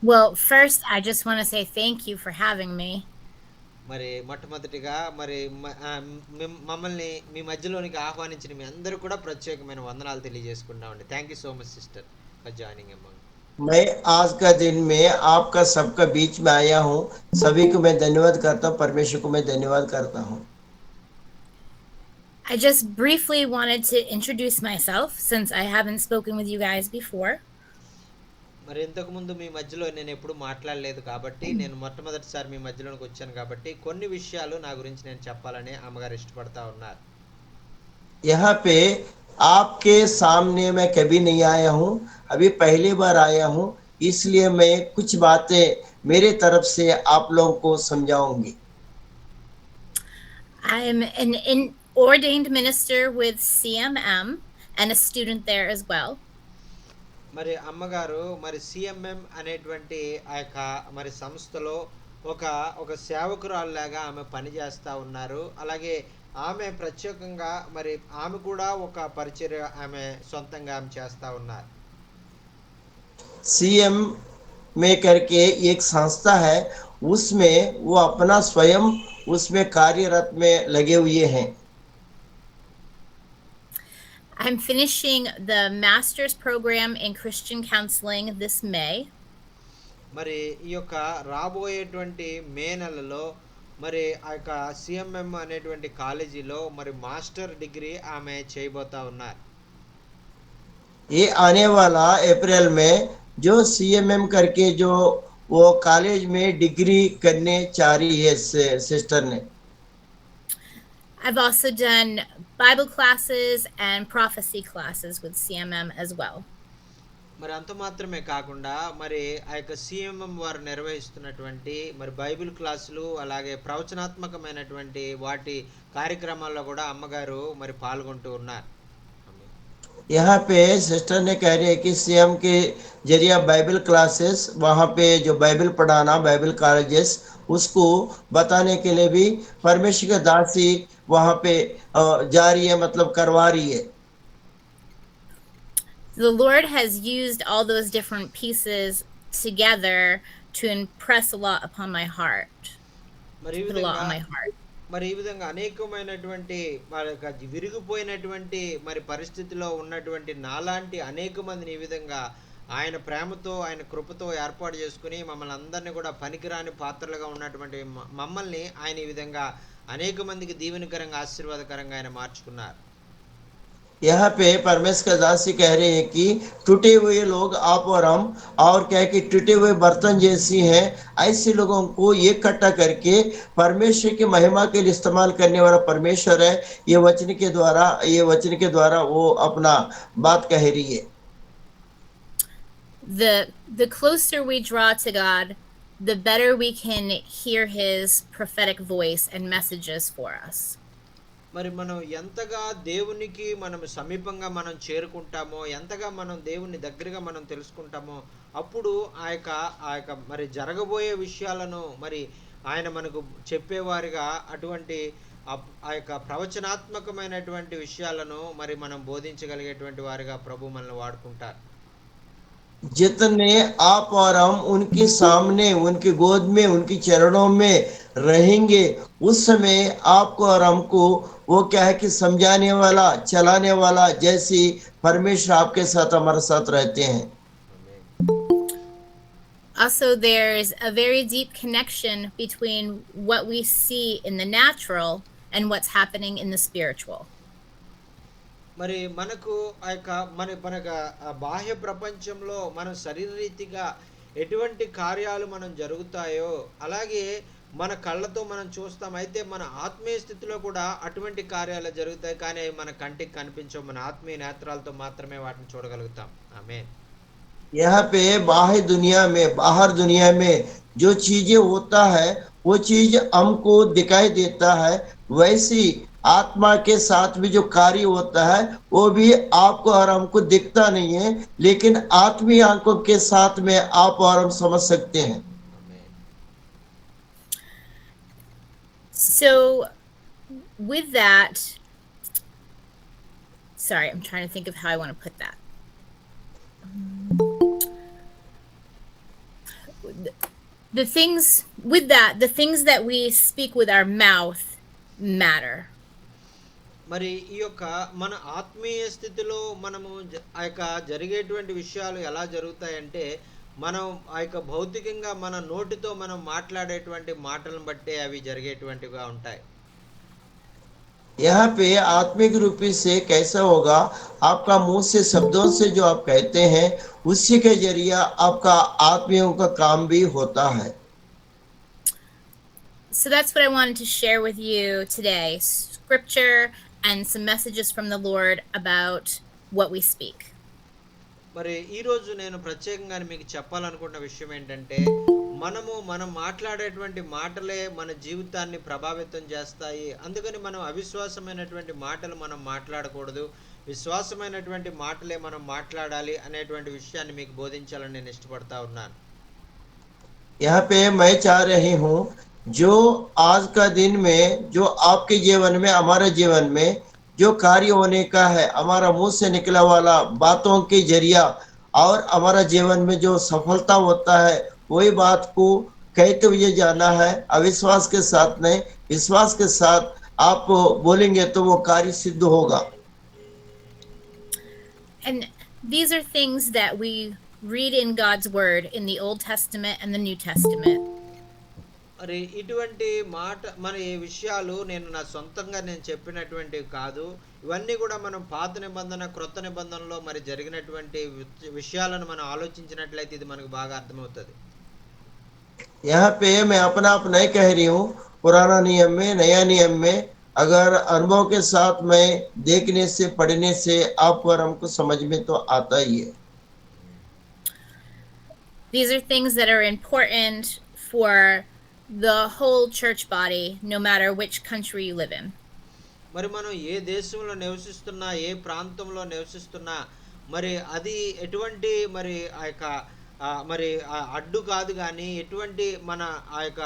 Well, first, I just want to say thank you for having me. మరి మొట్టమొదటిగా మరి మమ్మల్ని మీ మధ్యలోనికి ఆహ్వానించిన మీ అందరూ కూడా ప్రత్యేకమైన వందనాలు తెలియజేసుకుంటామండి. Thank you so much sister for joining among. मैं आज का दिन में आपका सबका बीच में आया हूँ। सभी को मैं धन्यवाद करता हूँ, परमेश्वर को मैं धन्यवाद करता हूँ। I just briefly wanted to introduce myself since I haven't spoken with you guys before. మరి ఇంతకుముందు మీ మధ్యలో నేను ఎప్పుడు మాట్లాడలేదు కాబట్టి నేను మొట్టమొదటిసారి మీ మధ్యలోనికి వచ్చాను కాబట్టి కొన్ని విషయాలు నా గురించి నేను చెప్పాలని అమ్మగారు ఇష్టపడతా ఉన్నారు. यहाँ पे आपके सामने मैं कभी नहीं आया हूँ, अभी पहली बार आया हूँ, इसलिए मैं कुछ बातें मेरे तरफ से आप लोगों को समझाऊंगी। I'm an ordained minister with CMM and a student there as well. మరి అమ్మగారు మరి సిఎంఎం అనేటువంటి ఆ యొక్క మరి సంస్థలో ఒక ఒక సేవకురాల్లాగా ఆమె పనిచేస్తూ ఉన్నారు. అలాగే ఆమె ప్రత్యేకంగా మరి ఆమె కూడా ఒక పరిచర్య ఆమె సొంతంగా ఆమె చేస్తూ ఉన్నారు. सीएम में करके एक संस्था है, उसमें वो अपना स्वयं उसमें कार्यरत में लगे हुए हैं। I'm finishing the master's program in Christian counseling this May. మరి ఈ యొక్క రాబోయేటువంటి మే నెలలో మరి ఆ యొక్క సిఎంఎం అనేటువంటి కాలేజీలో మరి మాస్టర్ డిగ్రీ ఆమె చేయబోతా ఉన్నారు. ये आने वाला अप्रैल में जो सीएमएम करके जो वो कॉलेज में डिग्री करने चाह रही है सिस्टर ने। I've also done Bible classes and prophecy classes with CMM as well. మరి అంత మాత్రమే కాకుండా మరి ఆ యొక్క సిఎంఎం వారు నిర్వహిస్తున్నటువంటి మరి బైబిల్ క్లాసులు అలాగే ప్రవచనాత్మకమైనటువంటి వాటి కార్యక్రమాల్లో కూడా అమ్మగారు మరి పాల్గొంటూ ఉన్నారు. यहाँ पे सिस्टर ने कह रही है कि सीएम के जरिए बाइबल क्लासेस वहाँ पे जो बाइबल पढ़ाना बाइबल कॉलेजेस उसको बताने के लिए भी परमेश्वर के दासी वहाँ पे जा रही है, मतलब करवा रही है। The Lord has used all those different pieces together to impress a lot upon my heart. మరి ఈ To put a lot విధంగా on my heart. మరి ఈ విధంగా అనేకమైనటువంటి మరి యొక్క విరిగిపోయినటువంటి మరి పరిస్థితిలో ఉన్నటువంటి నాలాంటి అనేక మందిని ఈ విధంగా ఆయన ప్రేమతో ఆయన కృపతో ఏర్పాటు చేసుకుని మమ్మల్ని అందరినీ కూడా పనికిరాని పాత్రలుగా ఉన్నటువంటి మమ్మల్ని ఆయన ఈ విధంగా అనేక మందికి దీవెనకరంగా ఆశీర్వాదకరంగా ఆయన మార్చుకున్నారు. यहाँ पे परमेश्वर का दासी कह रहे हैं कि टूटे हुए लोग आप और हम, और क्या है कि टूटे हुए बर्तन जैसी हैं, ऐसे लोगों को इकट्ठा करके परमेश्वर की महिमा के लिए इस्तेमाल करने वाला परमेश्वर है। ये वचन के द्वारा वो अपना बात कह रही है। The closer we draw to God, the better we can hear his prophetic voice and messages for us. మరి మనం ఎంతగా దేవునికి మనం సమీపంగా మనం చేరుకుంటామో ఎంతగా మనం దేవుని దగ్గరగా మనం తెలుసుకుంటామో అప్పుడు ఆ యొక్క మరి జరగబోయే విషయాలను మరి ఆయన మనకు చెప్పేవారిగా అటువంటి ఆ యొక్క ప్రవచనాత్మకమైనటువంటి విషయాలను మరి మనం బోధించగలిగేటువంటి వారిగా ప్రభు మనల్ని వాడుకుంటారు. जितने आप और हम उनके सामने उनकी गोद में उनके चरणों में रहेंगे, उस समय आपको और हमको वो क्या है कि समझाने वाला चलाने वाला जैसी परमेश्वर आपके साथ हमारे साथ रहते हैं। ఆమేన్. Also, there's a very deep connection between what we see in the natural and what's happening in the spiritual. మరి మనకు ఆ యొక్క మనకు ఆ బాహ్య ప్రపంచంలో మనం శరీరరీతిగా ఎటువంటి కార్యాలు మనం జరుగుతాయో అలాగే మన కళ్ళతో మనం చూస్తాం. అయితే మన ఆత్మీయ స్థితిలో కూడా అటువంటి కార్యాలు జరుగుతాయి కానీ అవి మన కంటికి కనిపించవు. మన ఆత్మీయ నేత్రాలతో మాత్రమే వాటిని చూడగలుగుతాం. ఆమేన్. यहाँ पे बाहर दुनिया में जो चीजें होता है वो चीज हमको दिखाई देता है, वैसी आत्मा के साथ भी जो कार्य होता है वो भी आपको और हमको दिखता नहीं है, लेकिन आत्मीय आंखों के साथ में आप और हम समझ सकते हैं। ఆమేన్. So, with that, sorry, I'm trying to think of how I want to put that. the things the things that we speak with our mouth matter. మరి ఈ యొక్క మన ఆత్మీయ స్థితిలో మనము ఆ యొక్క జరిగేటువంటి విషయాలు ఎలా జరుగుతాయంటే మనం ఆ యొక్క భౌతికంగా మన నోటితో మనం మాట్లాడేటువంటి మాటలను బట్టే అవి జరిగేటువంటివిగా ఉంటాయి. यहाँ पे आत्मिक रूपी से कैसा होगा, आपका मुंह से शब्दों से जो आप कहते हैं उसी के जरिए आपका आत्मियों का काम भी होता है. So that's what I wanted to share with you today, scripture and some messages from the Lord about what we speak. మరి ఈరోజు నేను ప్రత్యేకంగా మీకు చెప్పాలనుకున్న విషయం ఏంటంటే మనం మాట్లాడేటువంటి మాటలే మన జీవితాన్ని ప్రభావితం చేస్తాయి. అందుకని మనం అవిశ్వాసమైనటువంటి మాటలు మనం మాట్లాడకూడదు, విశ్వాసమైనటువంటి మాటలే మనం మాట్లాడాలి అనేటువంటి విషయాన్ని మీకు బోధించాలని నేను ఇష్టపడతా ఉన్నాను. यहाँ पे मैं चाह रही हूँ जो आज का दिन में जो आपके जीवन में हमारे जीवन में जो कार्य होने का है, हमारा मुंह से निकला वाला बातों के जरिया और हमारा जीवन में जो सफलता होता है वही बात को कहते हुए जाना है, अविश्वास के साथ नहीं, विश्वास के साथ आप बोलेंगे तो वो कार्य सिद्ध होगा. And these are things that we read in God's word in the Old Testament and the New Testament. మరి ఇటువంటి మరి ఈ విషయాలు నా సొంతంగా నేను చెప్పినటువంటివి కాదు. ఇవన్నీ కూడా మనం పాత నిబంధన క్రొత్త నిబంధనలో మరి జరిగినటువంటి విషయాలను మనం ఆలోచించినట్లయితే ఇది మనకు బాగా అర్థమవుతుంది. यहाँ पे मैं अपना आप नहीं कह रही हूँ, पुराना नियम में नया नियम में अगर अनुभव के साथ मैं देखने से पढ़ने से आप पर हमको समझ में तो आता ही है. These are things that are important for the whole church body, no matter which country you live in. మరి మనం ఏ దేశంలో నివసిస్తున్నా, ఏ ప్రాంతంలో నివసిస్తున్నా, మరి అది ఎటువంటి మరి ఆ యొక్క మరి అడ్డు కాదు కానీ, ఎటువంటి మన ఆ యొక్క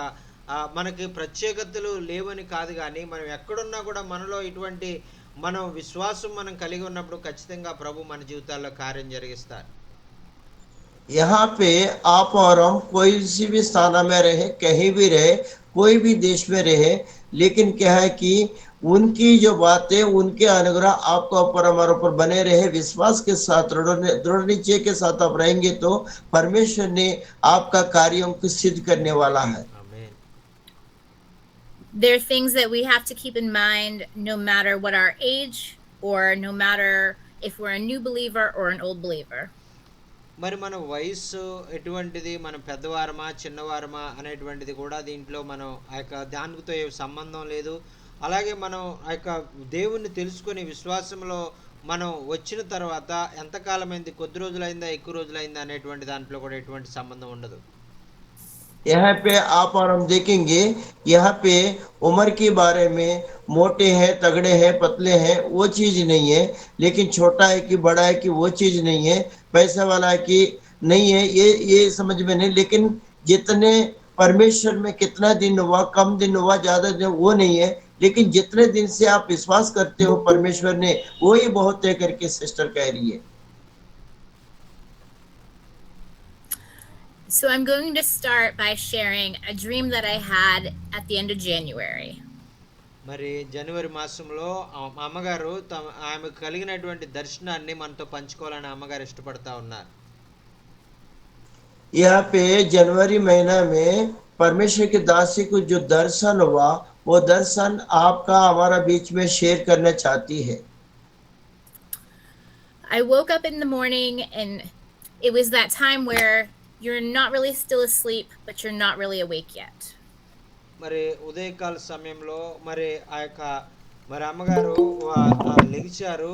మనకి ప్రత్యేకతలు లేవని కాదు కానీ, మనం ఎక్కడున్నా కూడా మనలో ఇటువంటి మనం విశ్వాసం మనం కలిగి ఉన్నప్పుడు ఖచ్చితంగా ప్రభు మన జీవితాల్లో కార్యం జరిగిస్తారు. यहाँ पे आप और हम कोई सी भी स्थान में रहे, कहीं भी रहे, कोई भी देश में रहे, लेकिन क्या है कि उनकी जो बातें, उनके अनुग्रह आपका ऊपर हमारे ऊपर बने रहे, विश्वास के साथ दृढ़ निश्चय के साथ आप रहेंगे तो परमेश्वर ने आपका कार्यों को सिद्ध करने वाला है. ఆమేన్. There are things that we have to keep in mind no matter what our age or no matter if we're a new believer or an old believer. మరి మన వయస్సు ఎటువంటిది, మనం పెద్దవారమా చిన్నవారమా అనేటువంటిది కూడా దీంట్లో మనం ఆ యొక్క దానితో ఏ సంబంధం లేదు. అలాగే మనం ఆ యొక్క దేవుణ్ణి తెలుసుకొని విశ్వాసంలో మనం వచ్చిన తర్వాత ఎంతకాలమైంది, కొద్ది రోజులైందా ఎక్కువ రోజులైందా అనేటువంటి దాంట్లో కూడా ఎటువంటి సంబంధం ఉండదు. यहाँ पे आप और हम देखेंगे, यहाँ पे उम्र के बारे में मोटे हैं, तगड़े हैं, पतले हैं, वो चीज नहीं है, लेकिन छोटा है कि बड़ा है कि वो चीज नहीं है, पैसा वाला है कि नहीं है, ये समझ में नहीं. लेकिन जितने परमेश्वर में कितना दिन हुआ, कम दिन हुआ, ज्यादा दिन, वो नहीं है, लेकिन जितने दिन से आप विश्वास करते हो परमेश्वर ने, वो ही बहुत है करके सिस्टर कह रही है. So I'm going to start by sharing a dream that I had at the end of January. మరి జనవరి మాసంలో మా అమ్మగారు ఆమె కలిగినటువంటి దర్శనాన్ని మనతో పంచుకోవాలని అమ్మగారు ఇష్టపడతా ఉన్నారు. यहाँ पे जनवरी महीना में परमेश्वर के दासी को जो दर्शन हुआ, वो दर्शन आपका हमारा बीच में शेयर करना चाहती है. I woke up in the morning and it was that time where you're not really still asleep, but you're not really awake yet. మరి ఉదయకాల సమయంలో మరి ఆ యొక్క మరి అమ్మగారు లెగిచారు,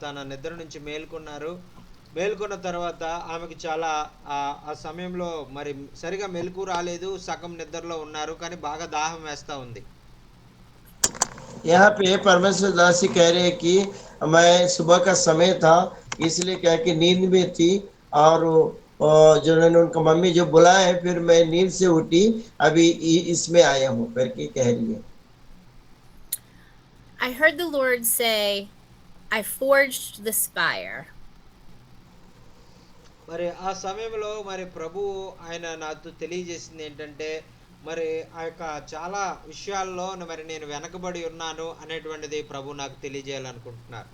తన నిద్ర నుంచి మేల్కొన్నారు. మేల్కొన్న తర్వాత ఆమెకి చాలా ఆ సమయంలో మరి సరిగా మెలకు రాలేదు, సగం నిద్రలో ఉన్నారు, కానీ బాగా దాహం వేస్తా ఉంది. यहाँ पे परमेश्वर दासी कह रहे हैं कि मैं सुबह का समय था, इसलिए क्या कि नींद में थी, और जिन्होंने उनका मम्मी जो बुलाया है, फिर मैं नींद से उठी, अभी इसमें आया हूँ करके कह रही है. I heard the Lord say, I forged this fire. మరి ఆ సమయంలో మరి ప్రభువు ఆయన నాతో తెలియజేసింది ఏంటంటే, మరి ఆ యొక్క చాలా విషయాల్లో మరి నేను వెనకబడి ఉన్నాను అనేటువంటిది ప్రభువు నాకు తెలియజేయాలనుకుంటున్నారు.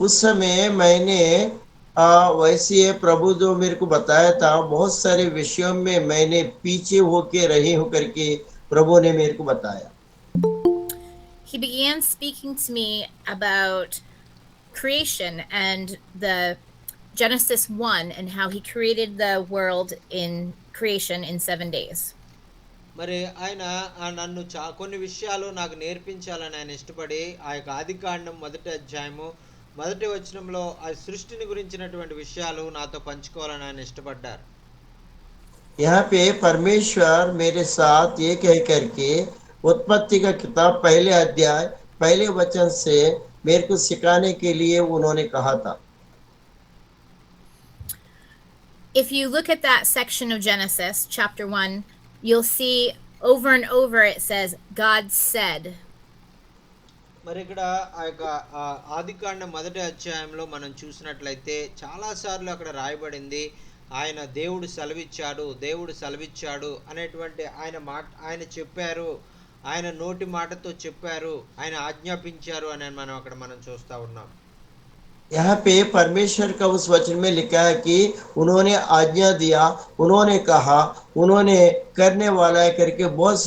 उस समय मैंने वैसे ये प्रभु जो मेरे को बताया था, बहुत सारे विषयों में मैंने पीछे होके रहे हूँ करके प्रभु ने मेरे को बताया। He began speaking to me about creation and the Genesis 1 and how he created the world in creation in 7 days. మరి ఆయన నన్ను కొన్ని విషయాలు నాకు నేర్పించాలని ఆయన ఇష్టపడి ఆ యొక్క ఆదికాండం మొదటి అధ్యాయము మొదటి వచనంలో ఆ సృష్టిని గురించినటువంటి విషయాలు నాతో పంచుకోవాలని ఆయన ఇష్టపడ్డారు. यहाँ पे परमेश्वर मेरे साथ ये कह करके उत्पत्ति का किताब पहले अध्याय पहले वचन से मेरे को सिखाने के लिए उन्होंने कहा था। If you look at that section of Genesis, chapter 1, you'll see over and over it says, God said. మరి ఇక్కడ ఆ యొక్క ఆదికాండం మొదటి అధ్యాయంలో మనం చూసినట్లయితే చాలాసార్లు అక్కడ రాయబడింది, ఆయన దేవుడు సెలవిచ్చాడు అనేటువంటి ఆయన చెప్పారు, ఆయన నోటి మాటతో చెప్పారు, ఆయన ఆజ్ఞాపించారు అని మనం చూస్తా ఉన్నాం. यहाँ पे परमेश्वर का उस वचन में लिखा है कि उन्होंने आज्ञा दिया, उन्होंने कहा, उन्होंने करने वाला है करके बहुत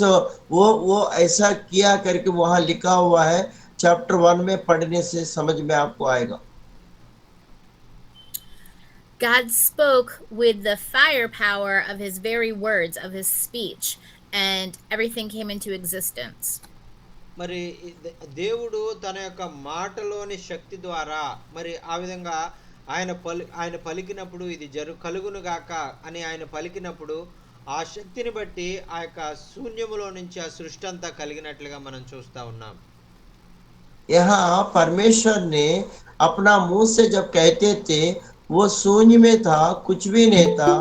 वो ऐसा किया करके वहां लिखा हुआ है। चैप्टर 1 में पढ़ने से समझ में आपको आएगा। God spoke with the firepower of his very words, of his speech, and everything came into existence. మరి దేవుడు తన యొక్క మాటలోని శక్తి ద్వారా మరి ఆ విధంగా ఆయన పలికినప్పుడు ఇది కలుగును గాక అని ఆయన పలికినప్పుడు ఆ శక్తిని బట్టి ఆ యొక్క శూన్యములో నుంచి ఆ సృష్టి అంతా కలిగినట్లుగా మనం చూస్తా ఉన్నాం. यहाँ परमेश्वर ने अपना मुंह से जब कहते थे, वो शून्य में था, कुछ भी नहीं था,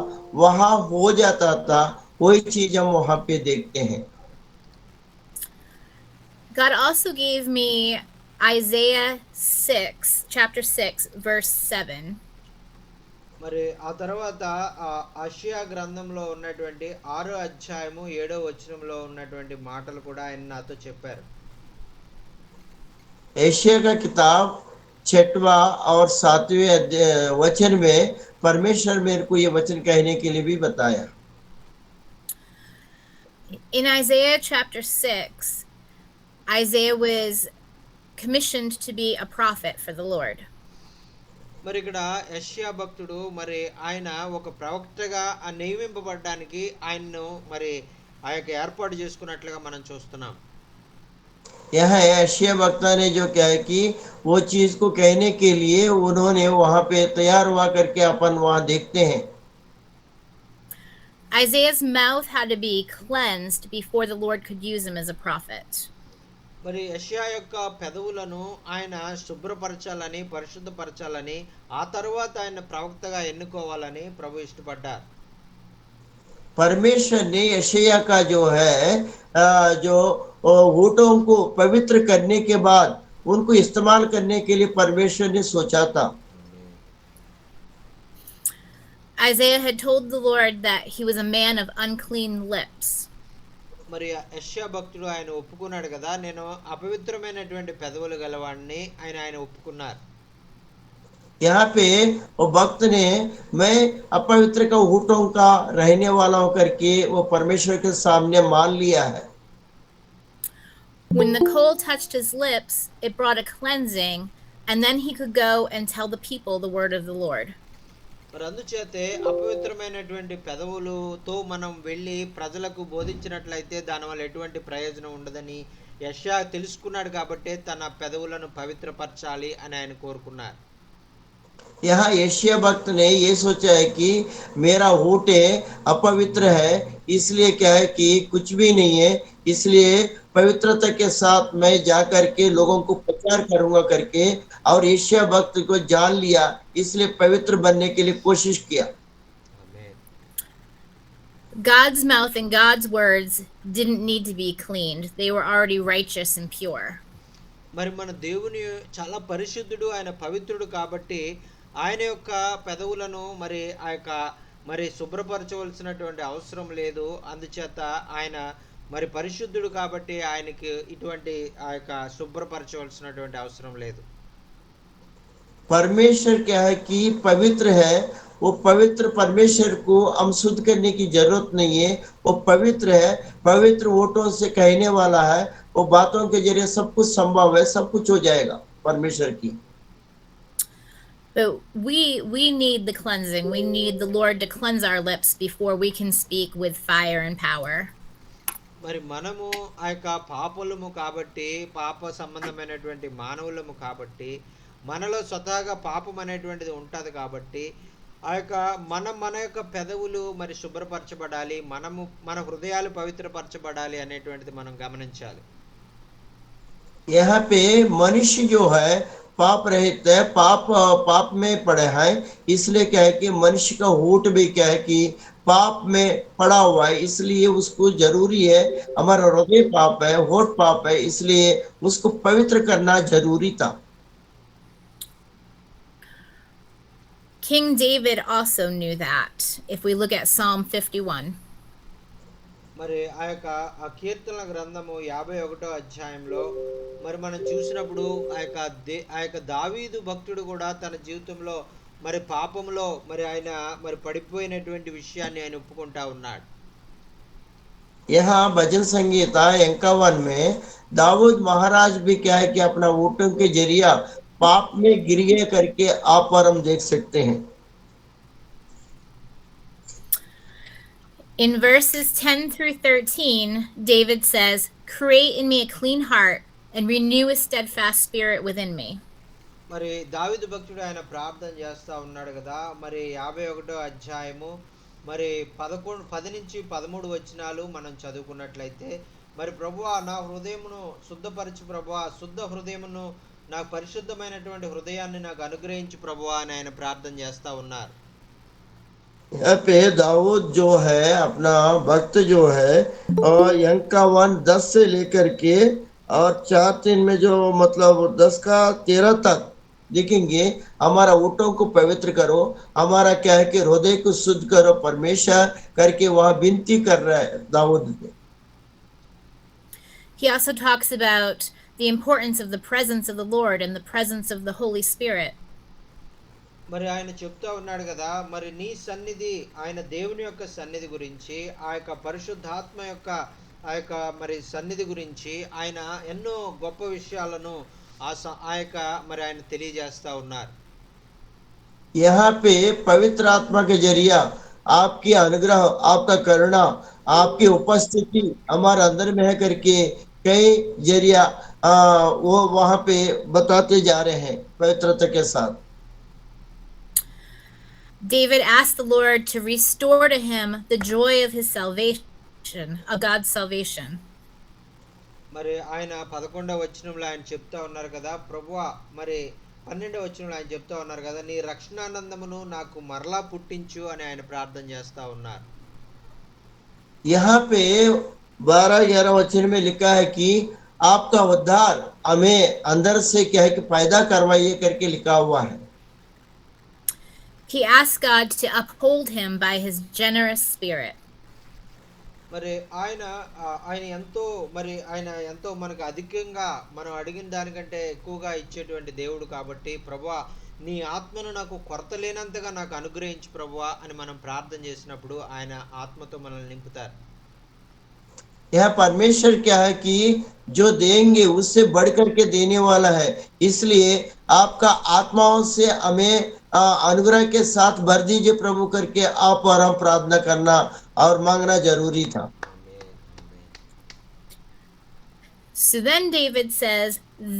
वहां हो जाता था। वही चीज हम वहां पे देखते हैं। God also gave me Isaiah 6, chapter 6, verse 7. మరి ఆ తర్వాత యెషయా గ్రంథంలో ఉన్నటువంటి 6వ అధ్యాయము 7వ వచనంలో ఉన్నటువంటి మాటలు కూడా ఆయన నాతో చెప్పారు. यशायाह का किताब 6वां और 7वें वचन में परमेश्वर मेरे को ये वचन कहने के लिए भी बताया। In Isaiah chapter 6, Isaiah was commissioned to be a prophet for the Lord. మరి ఇక్కడ యెషయా భక్తుడు మరి ఆయన ఒక ప్రవక్తగా నియమింపబడడానికి ఆయన్ను మరి ఆ యొక్క ఏర్పాటు చేసుకున్నట్లుగా మనం చూస్తున్నాం. यहाँ यशायाह वक्ता ने जो क्या है कि वो चीज को कहने के लिए उन्होंने वहां पे तैयार हुआ करके अपन वहां देखते हैं। Isaiah's mouth had to be cleansed before the Lord could use him as a prophet. మరి యెషయా యొక్క పెదవులను ఆయన శుభ్రపరచాలని పరిశుద్ధపరచాలని ఆ తర్వాత ఆయన ప్రవక్తగా ఎన్నుకోవాలని ప్రభు ఇష్టపడ్డారు. परमेश्वर ने यशायाह का जो है जो होठों को पवित्र करने के बाद उनको इस्तेमाल करने के लिए परमेश्वर ने सोचा था। Isaiah had told the Lord that he was a man of unclean lips. మరి యెషయా భక్తుడు ఆయన ఒప్పుకున్నాడు కదా, నేను అపవిత్రమైనటువంటి పెదవులు గలవాడిని ఆయన ఒప్పుకున్నారు. यहाँ पे वो भक्त ने मैं अपवित्र का होठों का रहने वाला होकर के वो परमेश्वर के सामने मान लिया है। When the coal touched his lips, it brought a cleansing, and then he could go and tell the people the word of the Lord. మరి అందుచేతే అపవిత్రమైనటువంటి పెదవులతో మనం వెళ్ళి ప్రజలకు బోధించినట్లయితే దానివల్ల ఎటువంటి ప్రయోజనం ఉండదని యెషయా తెలుసుకున్నాడు కాబట్టి తన పెదవులను పవిత్రపరచాలి అని ఆయన కోరుకున్నారు. यहाँ यशायाह भक्त ने ये सोचा है कि मेरा होठ अपवित्र है, इसलिए क्या है कि कुछ भी नहीं है, इसलिए पवित्रता के साथ मैं जा करके लोगों को प्रचार करूंगा करके, और यशायाह भक्त को जान लिया, इसलिए पवित्र बनने के लिए कोशिश किया। God's mouth and God's words didn't need to be cleaned. They were already righteous and pure. మరి మన దేవుని చాలా పరిశుద్ధుడు, ఆయన పవిత్రుడు కాబట్టి ఆయన యొక్క పెదవులను మరి ఆ యొక్క మరి శుభ్రపరచవలసినటువంటి అవసరం లేదు. అందుచేత ఆయన మరి పరిశుద్ధుడు కాబట్టి ఆయనకి ఇటువంటి ఆ యొక్క శుభ్రపరచవలసినటువంటి అవసరం లేదు. परमेश्वर क्या है कि पवित्र है, वो पवित्र परमेश्वर को हम शुद्ध करने की जरूरत नहीं है। वो पवित्र है, पवित्र वोटों से कहने वाला है, वो बातों के जरिए सब कुछ संभव है, सब कुछ हो जाएगा परमेश्वर की। But we need the cleansing. We need the Lord to cleanse our lips before we can speak with fire and power. మరి మనము ఆ యొక్క పాపులము కాబట్టి, పాప సంబంధమైనటువంటి మానవులము కాబట్టి, మనలో స్వతహాగా పాపం అనేటువంటిది ఉంటది కాబట్టి, ఆ యొక్క మన యొక్క పెదవులు మరి శుభ్రపరచబడాలి. మన హృదయాలు పవిత్రపరచబడాలి అనేటువంటిది మనం గమనించాలి. यहाँ पे मनुष्य जो है पाप रहित है, पाप में पड़े हैं, इसलिए क्या है कि मनुष्य का होठ भी क्या है कि पाप में पड़ा हुआ है, इसलिए उसको जरूरी है। हमारा हृदय पाप है, होठ पाप है, इसलिए उसको पवित्र करना जरूरी था। King David also knew that. If we look at Psalm 51. మరి ఆ యొక్క ఆ కీర్తనల గ్రంథము 51వ అధ్యాయంలో మరి మనం చూసినప్పుడు ఆ యొక్క దావీదు భక్తుడు కూడా తన జీవితంలో మరి పాపంలో మరి ఆయన మరి పడిపోయినటువంటి విషయాన్ని ఆయన ఒప్పుకుంటా ఉన్నాడు. यहाँ भजन संगीता 51 में दाऊद महाराज भी क्या है कि अपना वोटों के जरिया पाप में गिर गए करके आप और हम देख सकते हैं। In verses 10 through 13, David says, "Create in me a clean heart and renew a steadfast spirit within me." మరి దావీదు భక్తుడు ఆయన ప్రార్థన చేస్తా ఉన్నాడు కదా. మరి 51వ అధ్యాయము మరి 10 నుంచి 13 వచనాలు మనం చదువుకున్నట్లయితే, మరి ప్రభువా నా హృదయమును శుద్ధపరచు ప్రభువా, శుద్ధ హృదయమును నాకు పరిశుద్ధమైనటువంటి హృదయాన్ని నాకు అనుగ్రహించు ప్రభువా అని ఆయన ప్రార్థన చేస్తా ఉన్నారు. यहाँ पे दाऊद जो है अपना भक्त जो है और यंकावन 10 से लेकर के और 4-3 में जो मतलब 10 का 13 तक देखेंगे, हमारा ऊँटों को पवित्र करो, हमारा क्या है कि हृदय को शुद्ध करो परमेश्वर करके वहाँ विनती कर रहा है दाऊद ने। He also talks about the importance of the presence of the Lord and the presence of the Holy Spirit. మరి ఆయన చెప్తా ఉన్నాడు కదా, మరి నీ సన్నిధి, ఆయన దేవుని యొక్క సన్నిధి గురించి, ఆ యొక్క పరిశుద్ధాత్మ యొక్క ఆ యొక్క మరి సన్నిధి గురించి ఆయన ఎన్నో గొప్ప విషయాలను ఆ యొక్క మరి ఆయన తెలియజేస్తా ఉన్నారు. यहाँ पे पवित्र आत्मा के जरिया आपकी अनुग्रह, आपका करुणा, आपकी उपस्थिति हमारे अंदर में है करके कई जरिया वो वहां पे बताते जा रहे हैं पवित्रता के साथ। David asked the Lord to restore to him the joy of his salvation, of God's salvation. మరి ఆయన 11వ వచనంలో ఆయన చెప్తా ఉన్నారు కదా, ప్రభువా మరి 12వ వచనంలో ఆయన చెప్తా ఉన్నారు కదా, నీ రక్షణానందమును నాకు మరలా పుట్టించు అని ఆయన ప్రార్థన చేస్తా ఉన్నారు. यहाँ पे 12-11 वचन में लिखा है कि आपका उद्धार हमें अंदर से क्या है कि पैदा करवाइए करके लिखा हुआ है। He asked God to uphold him by his generous spirit. మరి ఆయన ఎంతో మనకు అధికంగా మనం అడిగిన దానికంటే ఎక్కువగా ఇచ్చేటువంటి దేవుడు కాబట్టి, ప్రభువా నీ ఆత్మను నాకు కొరత లేనంతగా నాకు అనుగ్రహించు ప్రభువా అని మనం ప్రార్థన చేసినప్పుడు ఆయన ఆత్మతో మనల్ని నింపుతారు. यह परमेश्वर क्या है कि जो देंगे उससे बढ़ करके देने वाला है, इसलिए आपका आत्माओं से हमें अनुग्रह के साथ भर दीजिए प्रभु करके आप और हम प्रार्थना करना और मांगना जरूरी था। ఆమేన్, ఆమేన్. So then David says,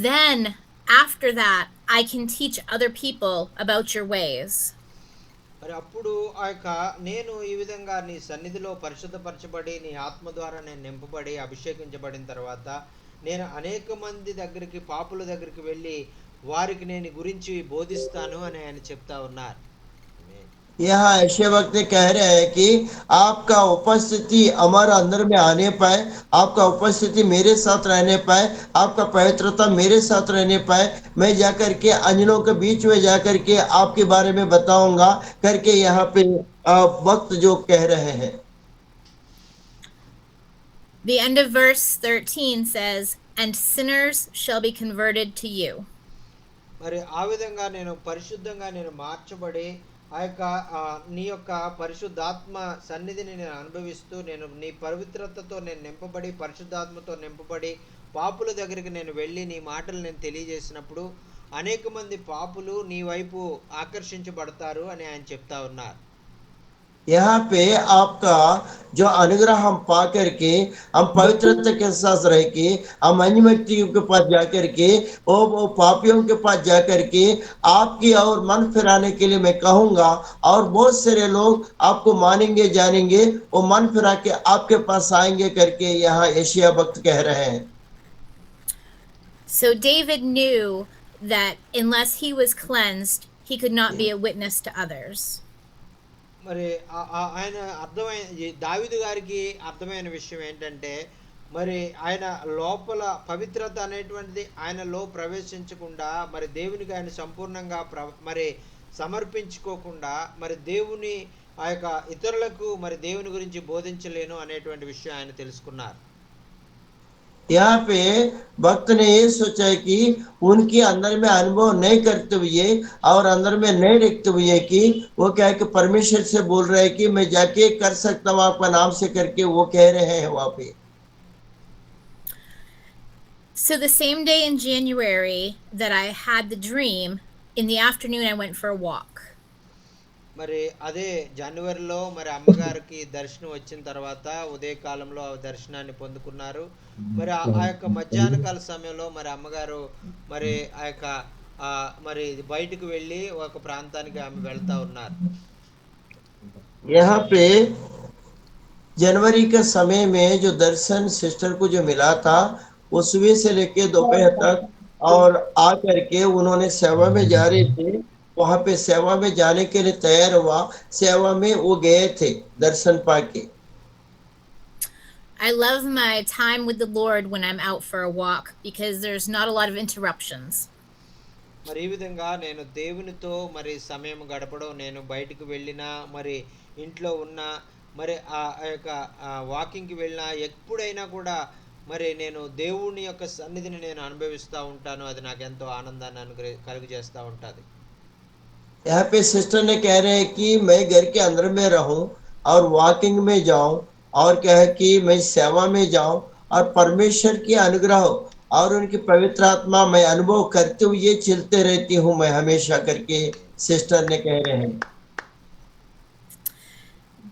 "Then after that, I can teach other people about your ways." మరి అప్పుడు ఆ యొక్క నేను ఈ విధంగా నీ సన్నిధిలో పరిశుద్ధపరచబడి నీ ఆత్మ ద్వారా నేను నింపబడి అభిషేకించబడిన తర్వాత నేను అనేక మంది దగ్గరికి, పాపుల దగ్గరికి వెళ్ళి వారికి నేను గురించి బోధిస్తాను అని ఆయన చెప్తా ఉన్నారు. ఆమేన్. यहाँ ऐसे वक्त कह रहे हैं कि आपका उपस्थिति हमारा अंदर में आने पाए, आपका उपस्थिति मेरे साथ रहने पाए, आपका पवित्रता मेरे साथ रहने पाए, मैं जाकर के अन्यलों के बीच में जाकर के आपके बारे में बताऊंगा करके यहाँ पे वक्त जो कह रहे हैं। The end of verse 13 says, "And sinners shall be converted to you." మరి ఆ విధంగా నేను పరిశుద్ధంగా నేను మార్చబడి ఆ యొక్క నీ యొక్క పరిశుద్ధాత్మ సన్నిధిని నేను అనుభవిస్తూ నేను నీ పవిత్రతతో నేను నింపబడి పరిశుద్ధాత్మతో నింపబడి పాపుల దగ్గరికి నేను వెళ్ళి నీ మాటలు నేను తెలియజేసినప్పుడు అనేక మంది పాపులు నీ వైపు ఆకర్షించబడతారు అని ఆయన చెప్తా ఉన్నారు. यहाँ पे आपका जो अनुग्रह हम पा करके हम पवित्रता के साथ रह के हम अन्य व्यक्तियों के पास जाकर के वो पापियों के पास जाकर के आपकी और मन फिराने के लिए मैं कहूंगा, और बहुत सारे लोग आपको मानेंगे जानेंगे, वो मन फिरा के आपके पास आएंगे करके यहाँ एशिया भक्त कह रहे हैं। So David knew that unless he was cleansed, he could not be a witness to others. మరి ఆయన దావీదు గారికి అర్థమైన విషయం ఏంటంటే మరి ఆయన లోపల పవిత్రత అనేటువంటిది ఆయనలో ప్రవేశించకుండా మరి దేవునికి ఆయన సంపూర్ణంగా మరి సమర్పించుకోకుండా మరి దేవుని ఆ యొక్క ఇతరులకు మరి దేవుని గురించి బోధించలేను అనేటువంటి విషయం ఆయన తెలుసుకున్నారు. यहाँ पे भक्त ने ये सोचा है कि उनके अंदर में अनुभव नहीं करते हुए और अंदर में नहीं रखते हुए कि वो क्या है कि परमेश्वर से बोल रहे हैं कि मैं जाके कर सकता हूँ आपका नाम से करके वो कह रहे हैं वहां पे। So the same day in January that I had the dream, in the afternoon I went for a walk. మరి అదే జనవరిలో మరి అమ్మగారికి దర్శనం వచ్చిన తర్వాత ఉదయకాలంలో ఆ దర్శనాన్ని పొందుకున్నారు. మరి ఆ యొక్క మధ్యాహ్న కాల సమయంలో మరి అమ్మగారు మరి ఆ యొక్క మరి బయటకు వెళ్ళి ఒక ప్రాంతానికి ఆమె వెళ్తా ఉన్నారు. यहाँ पे जनवरी के समय में जो दर्शन सिस्टर को जो मिला था वो सुबह से लेके दोपहर तक, और आ करके उन्होंने सेवा में जा रहे थे, वहां पे सेवा में जाने के लिए तैयार हुआ, सेवा में वो गए थे दर्शन पाके। I love my time with the Lord when I'm out for a walk because there's not a lot of interruptions. మరి ఈ విధంగా నేను దేవునితో మరి సమయం గడపడం, నేను బయటకు వెళ్ళినా మరి ఇంట్లో ఉన్న మరి ఆ యొక్క వాకింగ్కి వెళ్ళినా ఎప్పుడైనా కూడా మరి నేను దేవుని యొక్క సన్నిధిని నేను అనుభవిస్తూ ఉంటాను. అది నాకు ఎంతో ఆనందాన్ని కలుగజేస్తూ ఉంటుంది. यहाँ पे सिस्टर ने कह रहे हैं कि मैं घर के अंदर में रहूं और वॉकिंग में जाऊं, और क्या है कि मैं सेवा में जाऊं और परमेश्वर की अनुग्रह और उनकी पवित्र आत्मा मैं अनुभव करते हुए चलते रहती हूँ मैं हमेशा करके सिस्टर ने कह रहे हैं।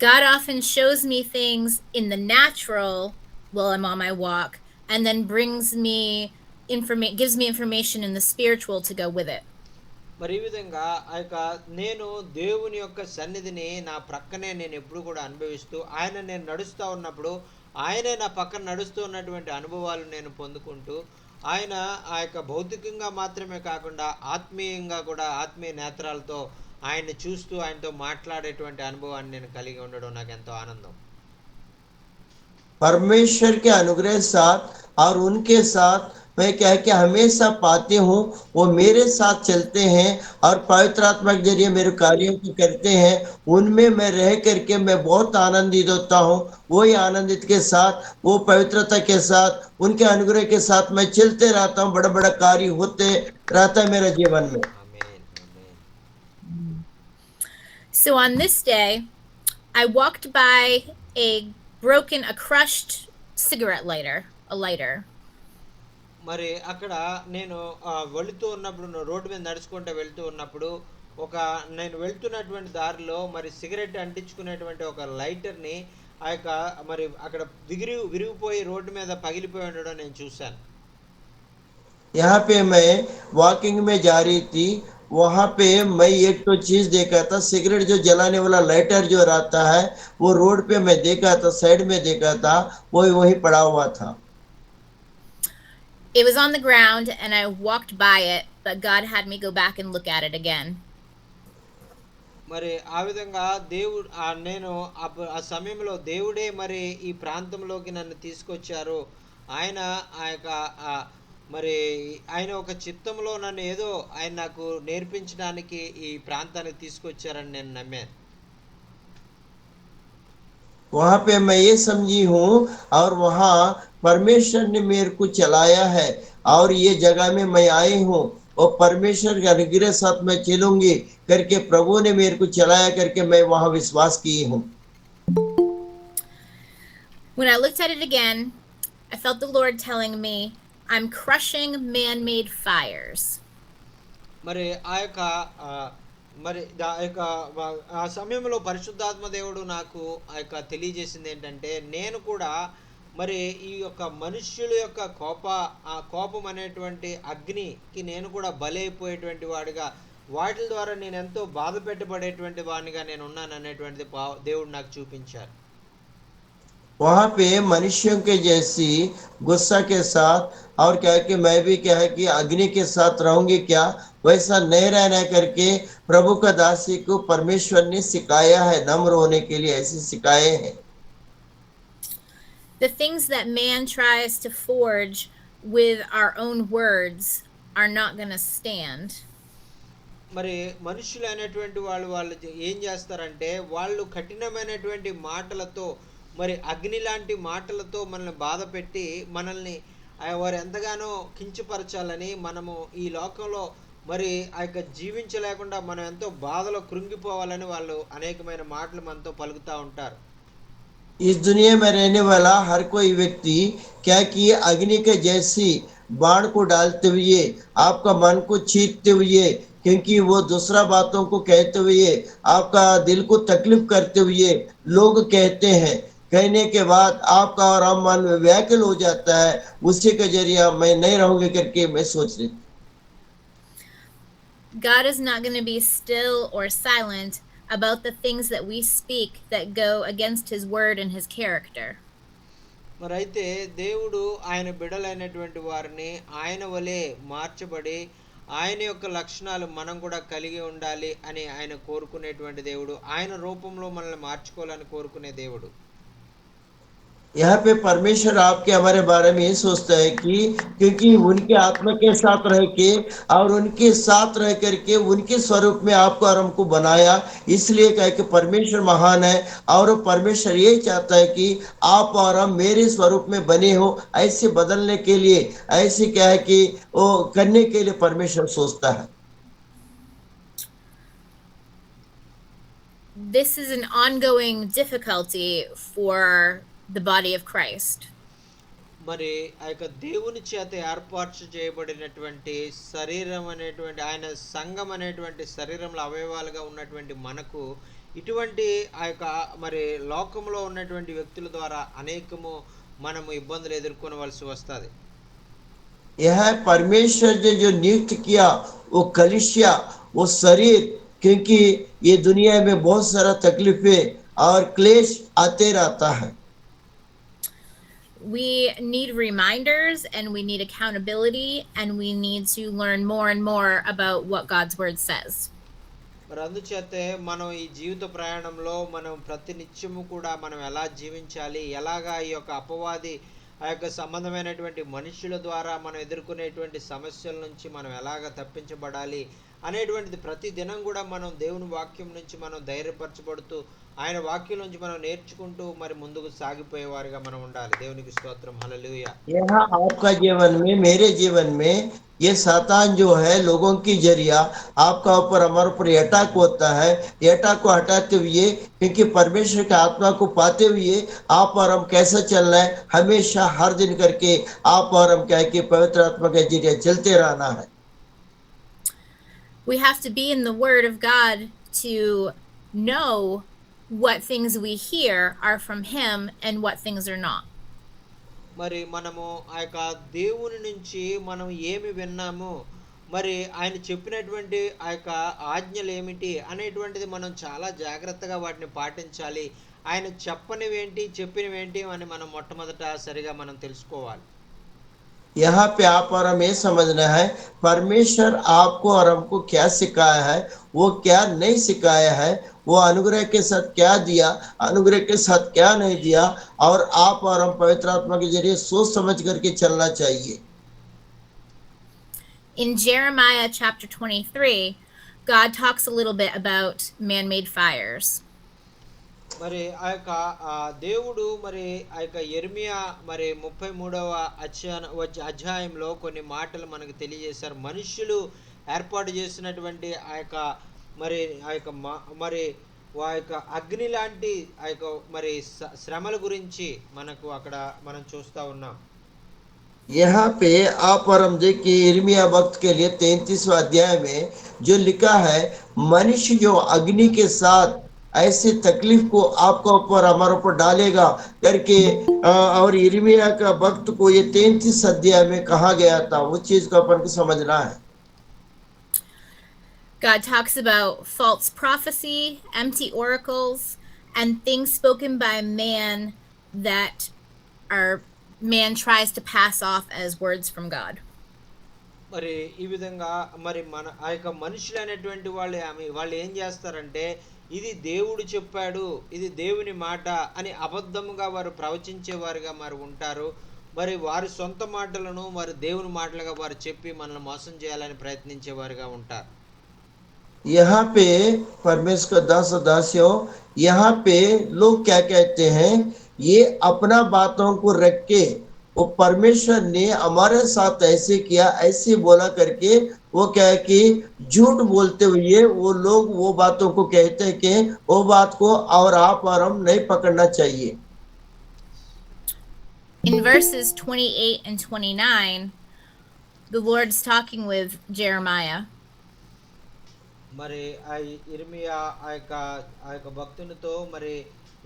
God often shows me things in the natural while I'm on my walk, and then gives me information in the spiritual to go with it. మరి ఈ విధంగా ఆ యొక్క నేను దేవుని యొక్క సన్నిధిని నా ప్రక్కనే నేను ఎప్పుడు కూడా అనుభవిస్తూ నేను నడుస్తూ ఉన్నప్పుడు ఆయనే నా పక్కన నడుస్తూ ఉన్నటువంటి అనుభవాలు నేను పొందుకుంటూ ఆయన ఆ యొక్క భౌతికంగా మాత్రమే కాకుండా ఆత్మీయంగా కూడా ఆత్మీయ నేత్రాలతో ఆయన్ని చూస్తూ ఆయనతో మాట్లాడేటువంటి అనుభవాన్ని నేను కలిగి ఉండడం నాకు ఎంతో ఆనందం. परमेश्वर के अनुग्रह साथ और उनके साथ मैं क्या है कि हमेशा पाती हूँ, वो मेरे साथ चलते हैं और पवित्र आत्मा के जरिए मेरे कार्यों को करते हैं, उनमें मैं रह करके मैं बहुत आनंदित होता हूँ। वही आनंदित के साथ वो पवित्रता के साथ उनके अनुग्रह के साथ मैं चलते रहता हूँ, बड़ा बड़ा कार्य होते रहता है मेरे जीवन में। ఆమేన్ ఆమేన్. So on this day, I walked by a crushed cigarette lighter, a lighter. మరి అక్కడ నేను వెళుతూ ఉన్నప్పుడు రోడ్డు మీద నడుచుకుంటూ వెళ్తూ ఉన్నప్పుడు నేను వెళ్తున్నటువంటి దారిలో మరి సిగరెట్ అంటించుకునేటువంటి ఒక లైటర్ని ఆ యొక్క మరి అక్కడ విరిగిపోయి రోడ్డు మీద పగిలిపోయి ఉండడం నేను చూశాను. यहाँ पे मैं वॉकिंग में जा रही थी, वहां पे मैं एक तो चीज देखा था, सिगरेट जो जलाने वाला लाइटर जो रहता है वो रोड पे मैं देखा था, साइड में देखा था, वो वहीं पड़ा हुआ था। It was on the ground and I walked by it, but God had me go back and look at it again. మరి ఆ విధంగా దేవుడు నేను ఆ సమయంలో దేవుడే మరి ఈ ప్రాంతంలోకి నన్ను తీసుకొచ్చారు. ఆయన ఆ యొక్క ఆహ్, మరి ఆయన ఒక చిత్తంలో నన్ను ఏదో ఆయన నాకు నేర్పించడానికి ఈ ప్రాంతానికి తీసుకొచ్చారని నేను నమ్మాను. वहां पे मैं ये समझी हूँ, और वहाँ परमेश्वर ने मेरे को चलाया है, और ये जगह में मैं आई हूँ, और परमेश्वर के अनुग्रह साथ मैं चलूंगी करके प्रभु ने मेरे को चलाया करके मैं वहां विश्वास की हूँ. When I looked at it again, I felt the Lord telling me, I'm crushing man made fires. మరి ఆ యొక్క ఆహ్, మరి ఆ యొక్క ఆ సమయంలో పరిశుద్ధాత్మ దేవుడు నాకు ఆ యొక్క తెలియజేసిందేంటంటే, నేను కూడా మరి ఈ యొక్క మనుష్యుల యొక్క కోపం అనేటువంటి అగ్నికి నేను కూడా బలైపోయేటువంటి వాడిగా, వాటిల ద్వారా నేనెంతో బాధ పెట్టబడేటువంటి వాడినిగా నేనున్నాననేటువంటిది దేవుడు నాకు చూపించారు. वहां पे मनुष्यों के जैसी गुस्सा के साथ, और क्या है कि मैं भी क्या है कि अग्नि के साथ रहूंगी क्या, वैसा नहीं रहना करके प्रभु का दासी को परमेश्वर ने सिखाया है, नम्र होने के लिए ऐसे सिखाए हैं. The things that man tries to forge with our own words are not going to stand. మరి మనుషులైనటువంటి వాళ్ళు ఏం చేస్తారంటే, వాళ్ళు కఠినమైనటువంటి మాటలతో, మరి అగ్ని లాంటి మాటలతో మనల్ని బాధపెట్టి, మనల్ని వారు ఎంతగానో కించపరచాలని, మనము ఈ లోకంలో మరి ఆ యొక్క జీవించలేకుండా మనం ఎంతో బాధలో కృంగిపోవాలని వాళ్ళు అనేకమైన మాటలు మనతో పలుకుతా ఉంటారు. इस दुनिया में रहने वाला हर कोई व्यक्ति क्या कि अग्नि के जैसी बाण को डालते हुए, आपका मन को छीनते हुए, क्योंकि वो दूसरा बातों को कहते हुए, आपका दिल को तकलीफ करते हुए लोग कहते हैं, कहने के बाद आपका और हम मन व्याकुल हो जाता है, उसी के जरिए मैं नहीं रहूंगी करके मैं सोच रही. God is not going to be still or silent about the things that we speak that go against his word and his character. మరి అయితే దేవుడు ఆయన బిడ్డలైనటువంటి వారిని ఆయన వలె మార్చబడి, ఆయన యొక్క లక్షణాలు మనం కూడా కలిగి ఉండాలి అని ఆయన కోరుకునేటువంటి దేవుడు. ఆయన రూపంలో మనల్ని మార్చుకోవాలని కోరుకునే దేవుడు. यहाँ पे परमेश्वर आपके हमारे बारे में ये सोचता है कि क्योंकि उनके आत्मा के साथ रह के और उनके साथ रह करके उनके स्वरूप में आपको और हमको बनाया, इसलिए कहे कि परमेश्वर महान है, और परमेश्वर यही चाहता है कि आप और हम मेरे स्वरूप में बने हो, ऐसे बदलने के लिए, ऐसे क्या है कि वो करने के लिए परमेश्वर सोचता है. This is an ongoing difficulty for the body of Christ. మరి ఆ యొక్క దేవుని చేత ఏర్పాటు చేయబడినటువంటి శరీరం అనేటువంటి, ఆయన సంఘం అనేటువంటి శరీరంలో అవయవాలుగా ఉన్నటువంటి మనకు ఇటువంటి ఆ యొక్క మరి లోకంలో ఉన్నటువంటి వ్యక్తుల ద్వారా అనేకము మనము ఇబ్బందులు ఎదుర్కొనవలసి వస్తుంది. यह परमेश्वर ने जो नियुक्त किया वो कलिसिया, वो शरीर, क्योंकि ये दुनिया में बहुत सारा तकलीफें और क्लेश आते रहता है. We need reminders and we need accountability and we need to learn more and more about what God's word says. మరి అందుచేతే మనం ఈ జీవిత ప్రయాణంలో మనం ప్రతి నిత్యము కూడా మనం ఎలా జీవించాలి, ఎలాగా ఈ యొక్క అపవాది ఆ యొక్క సంబంధమైనటువంటి మనుషుల ద్వారా మనం ఎదుర్కొనేటువంటి సమస్యల నుంచి మనం ఎలాగ తప్పించబడాలి అనేటువంటిది ప్రతి దినం కూడా మనం దేవుని వాక్యం నుంచి మనం ధైర్యపరచబడుతూ, ఆయన వాక్యం నుంచి మనం నేర్చుకుంటూ మరి ముందుకు సాగిపోయేవారుగా మనం ఉండాలి. దేవునికి స్తోత్రం. హల్లెలూయా. यहाँ आपका जीवन में, मेरे जीवन में ये शैतान जो है लोगों की जरिया आपका ऊपर हमारे ऊपर अटैक होता है, अटैक को हटाते हुए, क्योंकि परमेश्वर के आत्मा को पाते हुए आप और हम कैसे चलना है, हमेशा हर दिन करके आप और हम क्या है कि पवित्र आत्मा के जरिए चलते रहना है. We have to be in the word of God to know what things we hear are from him and what things are not. మరి మనము ఆ యొక్క దేవుని నుంచి మనం ఏమి విన్నాము, మరి ఆయన చెప్పినటువంటి ఆ యొక్క ఆజ్ఞలు ఏమిటి అనేటువంటిది మనం చాలా జాగ్రత్తగా వాటిని పాటించాలి. ఆయన చెప్పనివేంటి చెప్పినవేంటి అని మనం మొట్టమొదట సరిగా మనం తెలుసుకోవాలి. यहाँ पे आप और हमें समझना है परमेश्वर आपको और हमको क्या सिखाया है, वो क्या नहीं सिखाया है, वो अनुग्रह के साथ क्या दिया, अनुग्रह के साथ क्या नहीं दिया, और आप और हम पवित्र आत्मा के जरिए सोच समझ करके चलना चाहिए। In Jeremiah chapter 23, God talks a little bit about man made fires. మరి ఆ యొక్క దేవుడు మరి ఆ యొక్క యెర్మియా మరి 33వ అధ్యాయంలో కొన్ని మాటలు మనకు తెలియజేశారు. మనుష్యులు ఏర్పాటు చేసినటువంటి ఆ యొక్క మరి ఆ యొక్క మరి ఆ యొక్క అగ్ని లాంటి ఆ యొక్క మరి శ్రమల గురించి మనకు అక్కడ మనం చూస్తా ఉన్నాం. यहाँ पे आप और हम देखिए यिर्मयाह वक्त के लिए 33वां अध्याय में जो लिखा है, मनुष्य जो अग्नि के साथ ऐसे तकलीफ को आपका ऊपर हमारे ऊपर डालेगा करके और यिर्मयाह का वक्त को ये 33 अध्याय में कहा गया था, उस चीज को अपन को समझना है। God talks about false prophecy, empty oracles, and things spoken by man that man tries to pass off as words from God. మరి ఈ విధంగా మరి మన ఆ యొక్క మనుషులైనటువంటి వాళ్ళు ఏం చేస్తారంటే ఇది దేవుడు చెప్పాడు, ఇది దేవుని మాట అని అబద్ధముగా వారు ప్రవచించేవారుగా మరి ఉంటారు. మరి వారి సొంత మాటలను మరి దేవుని మాటలుగా వారు చెప్పి మనల్ని మోసం చేయాలని ప్రయత్నించేవారుగా ఉంటారు. यहाँ पे परमेश्वर का दास और दासियों, यहाँ पे लोग क्या कहते हैं, ये अपना बातों को रख के वो परमेश्वर ने हमारे साथ ऐसे किया, ऐसे बोला करके वो क्या है कि झूठ बोलते हुए वो लोग वो बातों को कहते हैं कि वो बात को और आप और हम नहीं पकड़ना चाहिए। In verses 28 and 29, the Lord's talking with Jeremiah. మరి ఆ ఇర్మియా ఆ యొక్క భక్తునితో మరి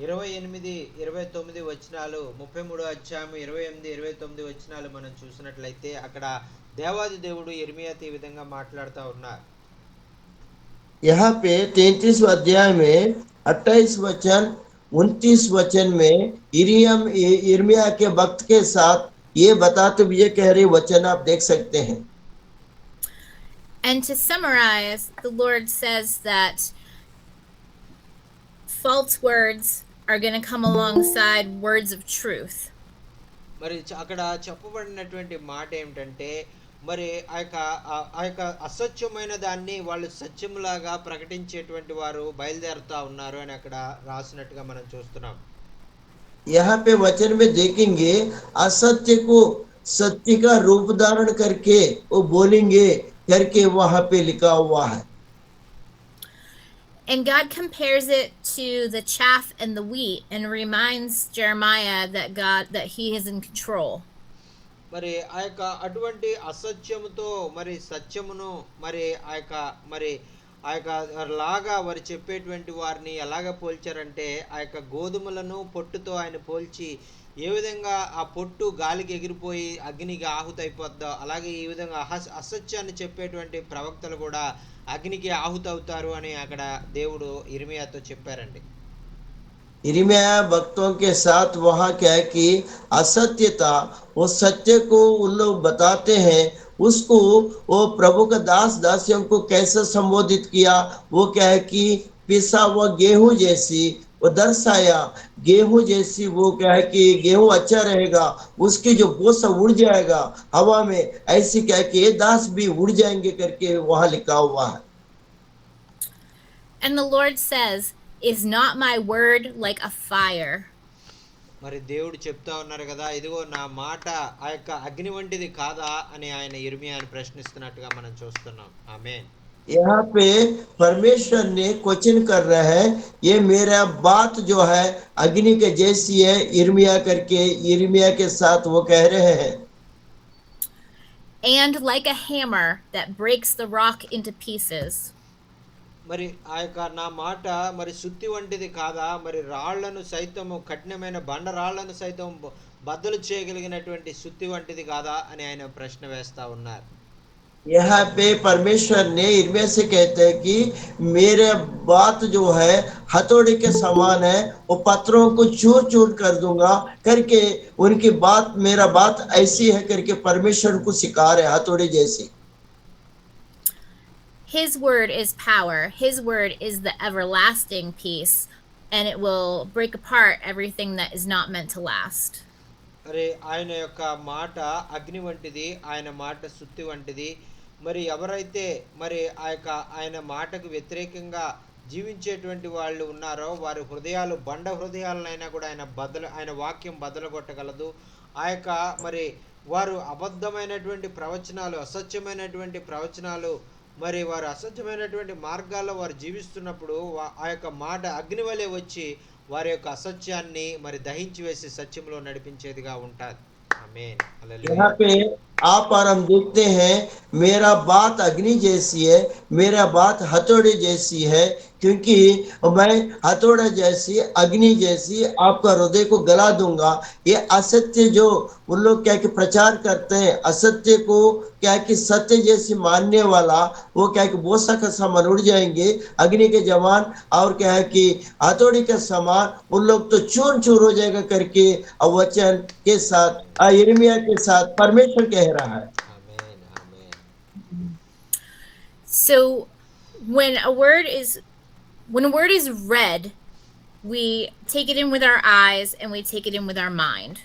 28, 29 వచనాలు 33వ అధ్యాయం 28, 29 వచనాలు మనం చూసినట్లయితే అక్కడ దేవాది దేవుడు ఇర్మియాతో ఈ విధంగా మాట్లాడుతూ ఉన్నారు. यहाँ पे 33 अध्याय में 28 वचन 29 वचन में यिर्मयाह के वक्त के साथ ये बताते हुए कह रहे वचन आप देख सकते हैं। And to summarize, the Lord says that false words are going to come alongside words of truth. మరి అక్కడ చెప్పబడినటువంటి మాట ఏమిటంటే మరి ఆ యొక్క అసత్యమైన దాన్ని వాళ్ళు సత్యములాగా ప్రకటించేటువంటి వారు బయలుదేరుతా ఉన్నారు అని అక్కడ రాసినట్టుగా మనం చూస్తున్నాం. यहाँ पे वचन में देखेंगे असत्य को सत्य का रूप धारण करके वो बोलेंगे करके वहां पे लिखा हुआ है. And God compares it to the chaff and the wheat and reminds Jeremiah that he is in control. మరి ఆ యొక్క అటువంటి అసత్యముతో మరి సత్యమును మరి ఆ యొక్క లాగా వారు చెప్పేటువంటి వారిని ఎలాగ పోల్చారంటే ఆ యొక్క గోధుమలను పొట్టుతో ఆయన పోల్చి ఏ విధంగా ఆ పొట్టు గాలికి ఎగిరిపోయి అగ్నికి ఆహుతైపోద్దో అలాగే ఈ విధంగా అసత్యాన్ని చెప్పేటువంటి ప్రవక్తలు కూడా అగ్నికి ఆహుతవుతారు అని అక్కడ దేవుడు ఇర్మియాతో చెప్పారండి. यिर्मयाह भक्तों के साथ वहाँ क्या है कि असत्य था, वो सत्य को उन लोग बताते हैं, उसको वो प्रभु का दास दासियों को कैसे संबोधित किया, वो क्या है कि पिसा हुआ गेहूं जैसी वो दर्शाया, गेहूं जैसी वो क्या है कि गेहूं अच्छा रहेगा, उसकी जो बोसा उड़ जाएगा हवा में, ऐसी क्या है कि ये दास भी उड़ जाएंगे करके वहां लिखा हुआ है. And the Lord says, is not my word like a fire? మరి దేవుడు చెప్తా ఉన్నారు కదా, ఇదిగో నా మాట ఆ యొక్క అగ్ని వంటిది కాదా అని ఆయన ఇర్మియాని ప్రశ్నిస్తున్నట్టుగా మనం చూస్తున్నాం. ఆమేన్. यहाँ पे परमेश्वर ने क्वेश्चन कर रहा है, ये मेरा बात जो है अग्नि के जैसी है, यिर्मयाह करके यिर्मयाह के साथ वो कह रहे हैं. And like a hammer that breaks the rock into pieces. మరి ఆ యొక్క నా మాట మరి సుత్తి వంటిది కాదా, మరి రాళ్లను సైతము కఠినమైన బండరాళ్లను సైతం బద్దలు చేయగలిగినటువంటి సుత్తి వంటిది కాదా అని ఆయన ప్రశ్న వేస్తా ఉన్నారు. यहाँ पे परमेश्वर ने इनमें से कहते हैं कि मेरे बात जो है हथौड़े के समान है, वो पत्थरों को चूर चूर कर दूंगा करके उनकी बात, मेरा बात ऐसी है करके परमेश्वर को सिखा रहे हथौड़े जैसी। His word is power. His word is the everlasting peace, and it will break apart everything that is not meant to last. మరి ఆయన యొక్క మాట అగ్ని వంటిది, ఆయన మాట సుత్తి వంటిది. మరి ఎవరైతే మరి ఆయన మాటకు వ్యతిరేకంగా జీవించేటువంటి వాళ్ళు ఉన్నారో వారి హృదయాలు బండ హృదయాలనైనా కూడా ఆయన వాక్యం బదలగొట్టగలదు. ఆ యొక్క మరి వారు అబద్ధమైనటువంటి ప్రవచనాలు, అసత్యమైనటువంటి ప్రవచనాలు, మరి వారు అసత్యమైనటువంటి మార్గాల్లో వారు జీవిస్తున్నప్పుడు ఆ యొక్క మాట అగ్ని వలె వచ్చి వారి యొక్క అసత్యాన్ని మరి దహించి వేసి సత్యంలో నడిపించేదిగా ఉంటాది. ఆమేన్. यहाँ హల్లెలూయా. पे आप और हम देखते हैं, मेरा बात अग्नि जैसी है, मेरा बात हथौड़े जैसी है, क्योंकि मैं हथौड़ा जैसी अग्नि जैसी आपका हृदय को गला दूंगा। ये असत्य जो उन लोग क्या कि प्रचार करते हैं, असत्य को क्या कि सत्य जैसी मानने वाला, वो क्या कि बोसा का समान उड़ जाएंगे अग्नि के जवान, और क्या है कि हथौड़ी के समान उन लोग तो चूर चूर हो जाएगा करके वचन के साथ यिर्मयाह के साथ परमेश्वर कह रहा है। ఆమేన్. ఆమేన్. So when a word is read, we take it in with our eyes and we take it in with our mind.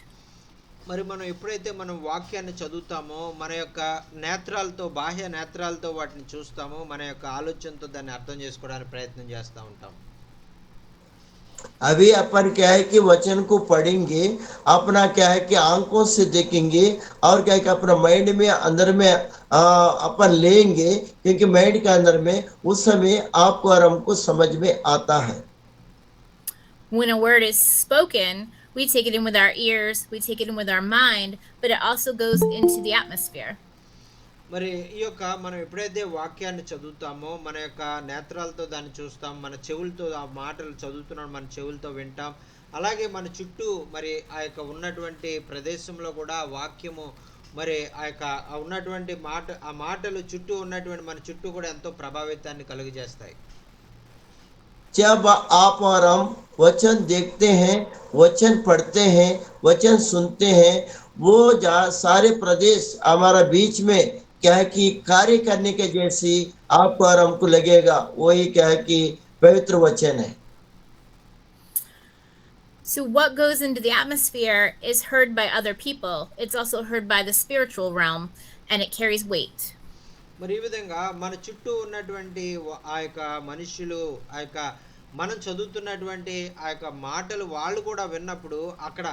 మరి మనం ఎప్పుడైతే మనం వాక్యాన్ని చదువుతామో మన యొక్క నేత్రాలతో, బాహ్య నేత్రాలతో వాటిని చూస్తామో, మన యొక్క ఆలోచనతో దాన్ని అర్థం చేసుకోవడానికి ప్రయత్నం చేస్తూ ఉంటాం. अभी अपन क्या है कि वचन को पढ़ेंगे, अपना क्या है कि आंखों से देखेंगे, और क्या है कि अपना माइंड में अंदर में अपन लेंगे, क्योंकि माइंड के अंदर में उस समय आपको और हमको समझ में आता है। When a word is spoken, we take it in with our ears, we take it in with our mind, but it also goes into the atmosphere. మరి ఈ యొక్క మనం ఎప్పుడైతే వాక్యాన్ని చదువుతామో మన యొక్క నేత్రాలతో దాన్ని చూస్తాం, మన చెవులతో ఆ మాటలు చదువుతున్నాం, మన చెవులతో వింటాం. అలాగే మన చుట్టూ మరి ఆ యొక్క ఉన్నటువంటి ప్రదేశంలో కూడా వాక్యము మరి ఆ ఉన్నటువంటి ఆ మాటలు చుట్టూ ఉన్నటువంటి మన చుట్టూ కూడా ఎంతో ప్రభావితాన్ని కలుగజేస్తాయి. जब आप और हम वचन देखते हैं, वचन पढ़ते हैं, वचन सुनते हैं, वो सारे प्रदेश हमारा बीच में क्या है कि कार्य करने के जैसी आपको और हमको लगेगा, वही क्या है कि पवित्र वचन है। So what goes into the atmosphere is heard by other people. It's also heard by the spiritual realm, and it carries weight. మరి ఈ విధంగా మన చుట్టూ ఉన్నటువంటి ఆ యొక్క మనుషులు, ఆ యొక్క మనం చదువుతున్నటువంటి ఆ యొక్క మాటలు వాళ్ళు కూడా విన్నప్పుడు అక్కడ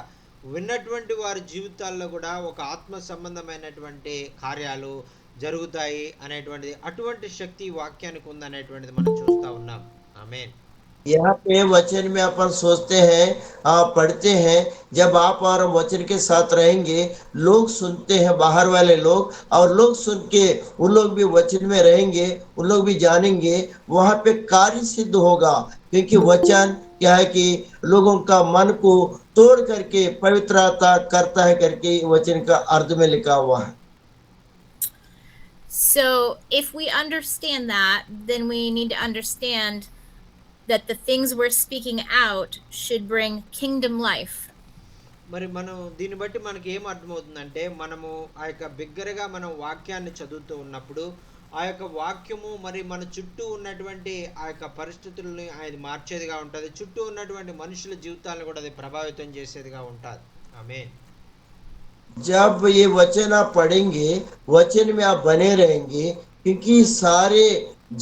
విన్నటువంటి వారి జీవితాల్లో కూడా ఒక ఆత్మ సంబంధమైనటువంటి కార్యాలు జరుగుతాయి అనేటువంటిది, అటువంటి శక్తి వాక్యానికి ఉందనేటువంటిది మనం చూస్తూ ఉన్నాం. ఆమేన్. यहाँ पे वचन में अपन सोचते हैं, पढ़ते हैं, जब आप और हम वचन के साथ रहेंगे, लोग सुनते हैं, बाहर वाले लोग, और लोग सुन के उन लोग भी वचन में रहेंगे, उन लोग भी जानेंगे, वहाँ पे कार्य सिद्ध होगा, क्योंकि वचन क्या है कि लोगों का मन को तोड़ करके पवित्रता करता है करके वचन का अर्थ में लिखा हुआ है। So if we understand that, then we need to understand that the things we're speaking out should bring kingdom life. మరి మనం దీన్ని బట్టి మనకి ఏం అర్థమవుతుందంటే, మనము ఆ యొక్క బిగ్గరగా మనం వాక్యాన్ని చదువుతూ ఉన్నప్పుడు ఆ యొక్క వాక్యము మరి మన చుట్టూ ఉన్నటువంటి ఆ యొక్క పరిస్థితుల్ని అది మార్చేదిగా ఉంటుంది, చుట్టూ ఉన్నటువంటి మనుషుల జీవితాలను కూడా అది ప్రభావితం చేసేదిగా ఉంటుంది. ఆమేన్. जब ये वचन आप पढ़ेंगे, वचन में आप बने रहेंगे, क्योंकि सारे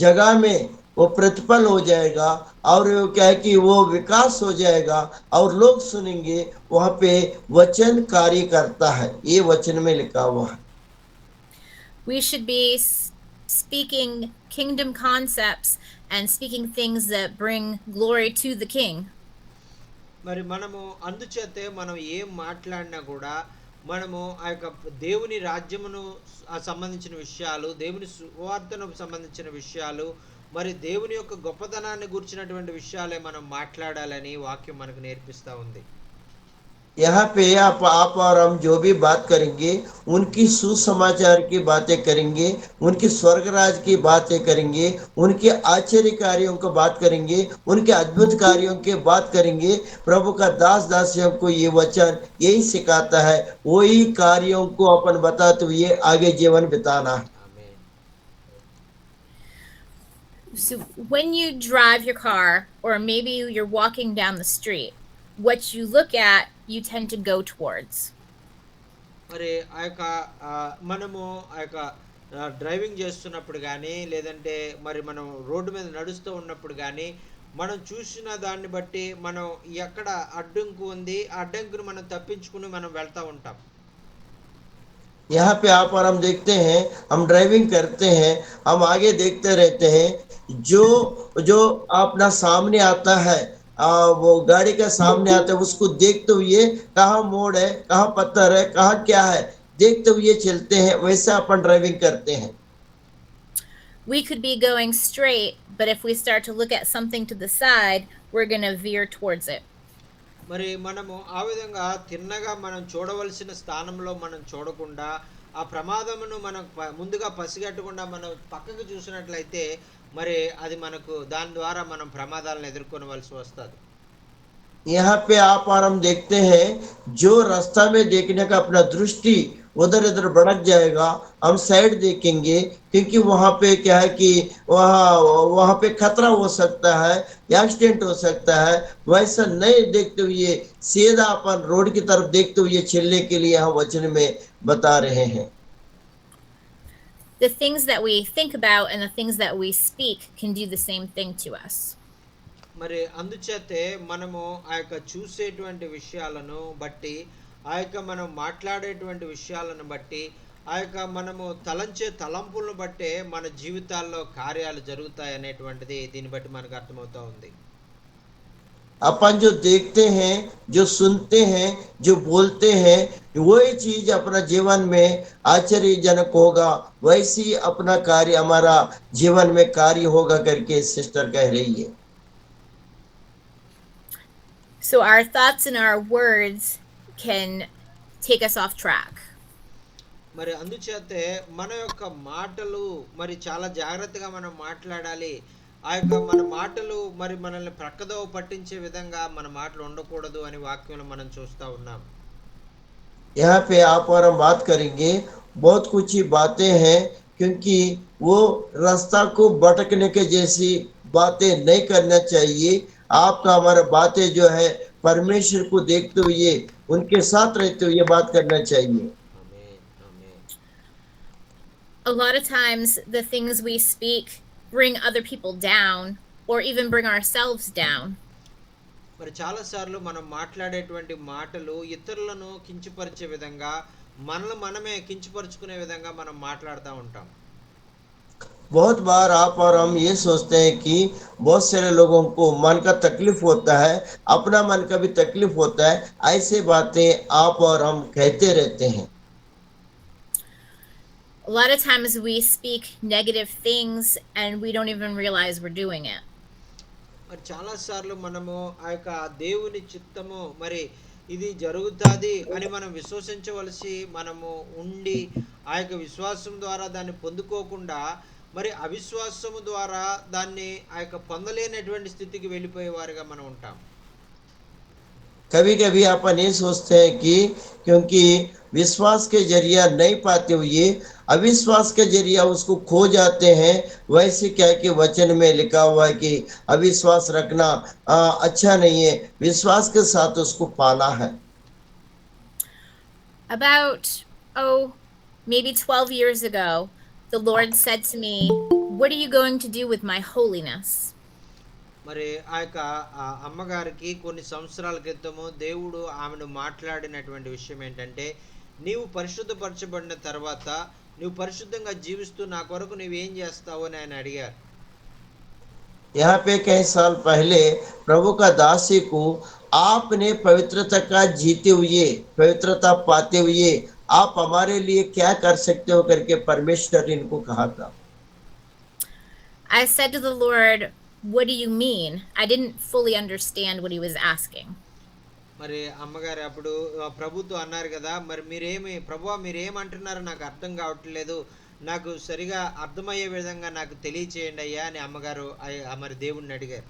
जगह में वो प्रतिफल हो जाएगा, और वो क्या है कि वो विकास हो जाएगा, और लोग सुनेंगे, वहाँ पे वचन कार्य करता है, ये वचन में लिखा हुआ है। We should be speaking kingdom concepts and speaking things that bring glory to the king. మరి మనము అందుచేతే మనం ఏం మాట్లాడినా కూడా మనము ఆ యొక్క దేవుని రాజ్యమును సంబంధించిన విషయాలు, దేవుని సువార్తను సంబంధించిన విషయాలు, మరి దేవుని యొక్క గొప్పతనాన్ని గురించినటువంటి విషయాలే మనం మాట్లాడాలని వాక్యం మనకు నేర్పిస్తూ ఉంది. यहाँ पे आप और हम जो भी बात करेंगे, उनकी सुसमाचार की बातें करेंगे, उनकी स्वर्ग राज की बातें करेंगे, उनके आश्चर्य कार्यों को बात करेंगे, उनके अद्भुत कार्यों की बात करेंगे। प्रभु का दास दासियों को ये वचन यही सिखाता है, वही कार्यों को अपन बताते हुए आगे जीवन बिताना है। ఆమేన్. So when you drive your car, or maybe you're walking down the street, what you look at, you tend to go towards. మరి ఆ యొక్క మనము ఆ యొక్క డ్రైవింగ్ చేస్తున్నప్పుడు కానీ లేదంటే మరి మనం రోడ్డు మీద నడుస్తూ ఉన్నప్పుడు కానీ మనం చూసిన దాన్ని బట్టి మనం ఎక్కడ అడ్డంకు ఉంది ఆ అడ్డంకుని మనం తప్పించుకుని మనం వెళ్తా ఉంటాం. यहाँ पे आप और हम देखते हैं, हम ड्राइविंग करते हैं, हम आगे देखते रहते हैं, जो जो अपना सामने आता है, वो गाड़ी का सामने आता है, उसको देखते हुए कहाँ मोड़ है, कहाँ पत्थर है, कहाँ क्या है, देखते हुए चलते हैं। वैसे अपन ड्राइविंग करते हैं। We could be going straight, but if we start to look at something to the side, we're going to veer towards it. మరి మనము ఆ విధంగా తిన్నగా మనం చూడవలసిన స్థానంలో మనం చూడకుండా ఆ ప్రమాదమును మనం ముందుగా పసిగట్టకుండా మనం పక్కకు చూసినట్లయితే మరి అది మనకు దాని ద్వారా మనం ప్రమాదాలను ఎదుర్కొనవలసి వస్తుంది. यहाँ पे आप और हम देखते हैं, जो रास्ता में देखने का अपना दृष्टि उधर इधर भटक जाएगा, हम साइड देखेंगे, क्योंकि वहां पे क्या है कि वहाँ वहां पे खतरा हो सकता है, एक्सीडेंट हो सकता है। वैसा नहीं देखते हुए सीधा अपन रोड की तरफ देखते हुए चलने के लिए हम वचन में बता रहे हैं। The things that we think about and the things that we speak can do the same thing to us. మరి అందుచేతే మనము ఆ యొక్క చూసేటువంటి విషయాలను బట్టి ఆ యొక్క మనం మాట్లాడేటువంటి విషయాలను బట్టి ఆ యొక్క మనము తలంచే తలంపులను బట్టే మన జీవితాల్లో కార్యాలు జరుగుతాయి అనేటువంటిది దీన్ని బట్టి మనకు అర్థమవుతా ఉంది. अपन जो देखते हैं, जो सुनते हैं, जो बोलते हैं, वही चीज अपना जीवन में आश्चर्यजनक होगा, वैसी अपना कार्य हमारा जीवन में कार्य होगा करके सिस्टर कह रही है। So our thoughts and our words can take us off track. మరి అందుచేతే మన యొక్క మాటలు మరి చాలా జాగ్రత్తగా మనం మాట్లాడాలి. ఆ యొక్క మన మాటలు మరి మనల్ని ప్రక్కదోవ పట్టించే విధంగా మన మాటలు ఉండకూడదు అని వాక్యంలో మనం చూస్తా ఉన్నాం. यहाँ पे आप और हम बात करेंगे, बहुत कुछ ही बातें हैं, क्योंकि वो रास्ता को भटकने के जैसी बातें नहीं करना चाहिए। आपका हमारा बातें जो है परमेश्वर को देखते हुए उनके साथ रहते हुए बात करना चाहिए। ఆమేన్. ఆమేన్. A lot of times, the things we speak bring other people down or even bring ourselves down. మరి చాలాసార్లు మనం మాట్లాడేటువంటి మాటలు ఇతరులను కించపరిచే విధంగా మనల్ని మనమే కించపరుచుకునే విధంగా మనం మాట్లాడుతూ ఉంటాం. बहुत बार आप और हम ये सोचते हैं कि बहुत सारे लोगों को मन का तकलीफ होता है, अपना मन का भी तकलीफ होता है, ऐसे बातें आप और हम कहते रहते हैं। A lot of times, we speak negative things and we don't even realize we're doing it. మరి చాలాసార్లు మనము ఆ యొక్క దేవుని చిత్తము మరి ఇది జరుగుతుంది అని మనం విశ్వసించవలసి మనము ఉండి ఆ యొక్క విశ్వాసం ద్వారా దాన్ని పొందుకోకుండా మరి అవిశ్వాసము ద్వారా దాన్ని ఆ యొక్క పొందలేనటువంటి స్థితికి వెళ్ళిపోయే వారిగా మనం ఉంటాం. कभी कभी अपन ये सोचते हैं कि क्योंकि विश्वास के जरिया नहीं पाते हुए अविश्वास के जरिया उसको खो जाते हैं। वैसे क्या है कि वचन में लिखा हुआ है कि अविश्वास रखना अच्छा नहीं है, विश्वास के साथ उसको पाना है। About, maybe 12 years ago, the Lord said to me, "What are you going to do with my holiness?" మరి ఆ యొక్క అమ్మగారికి కొన్ని సంవత్సరాల క్రితము దేవుడు ఆమెను మాట్లాడినటువంటి విషయం ఏంటంటే, నీవు పరిశుద్ధపరచబడిన తర్వాత నువ్వు పరిశుద్ధంగా జీవిస్తూ నా కొరకు నువ్వేం చేస్తావు అని ఆయన అడిగారు. यहाँ पे कई साल पहले प्रभु का दासी को आपने पवित्रता का जीते हुए, पवित्रता पाते हुए आप हमारे लिए क्या कर सकते हो करके परमेश्वर ने इनको कहा था। I said to the Lord, "What do you mean?" I didn't fully understand what he was asking. మరి అమ్మగారు అప్పుడు ప్రభుతో అన్నారు కదా! మరి ప్రభువా మీరేమంటున్నారో నాకు అర్థం కావట్లేదు. నాకు సరిగా అర్థమయ్యే విధంగా నాకు తెలియచేయండయ్యా అని అమ్మగారు మరి దేవుడిని అడిగారు.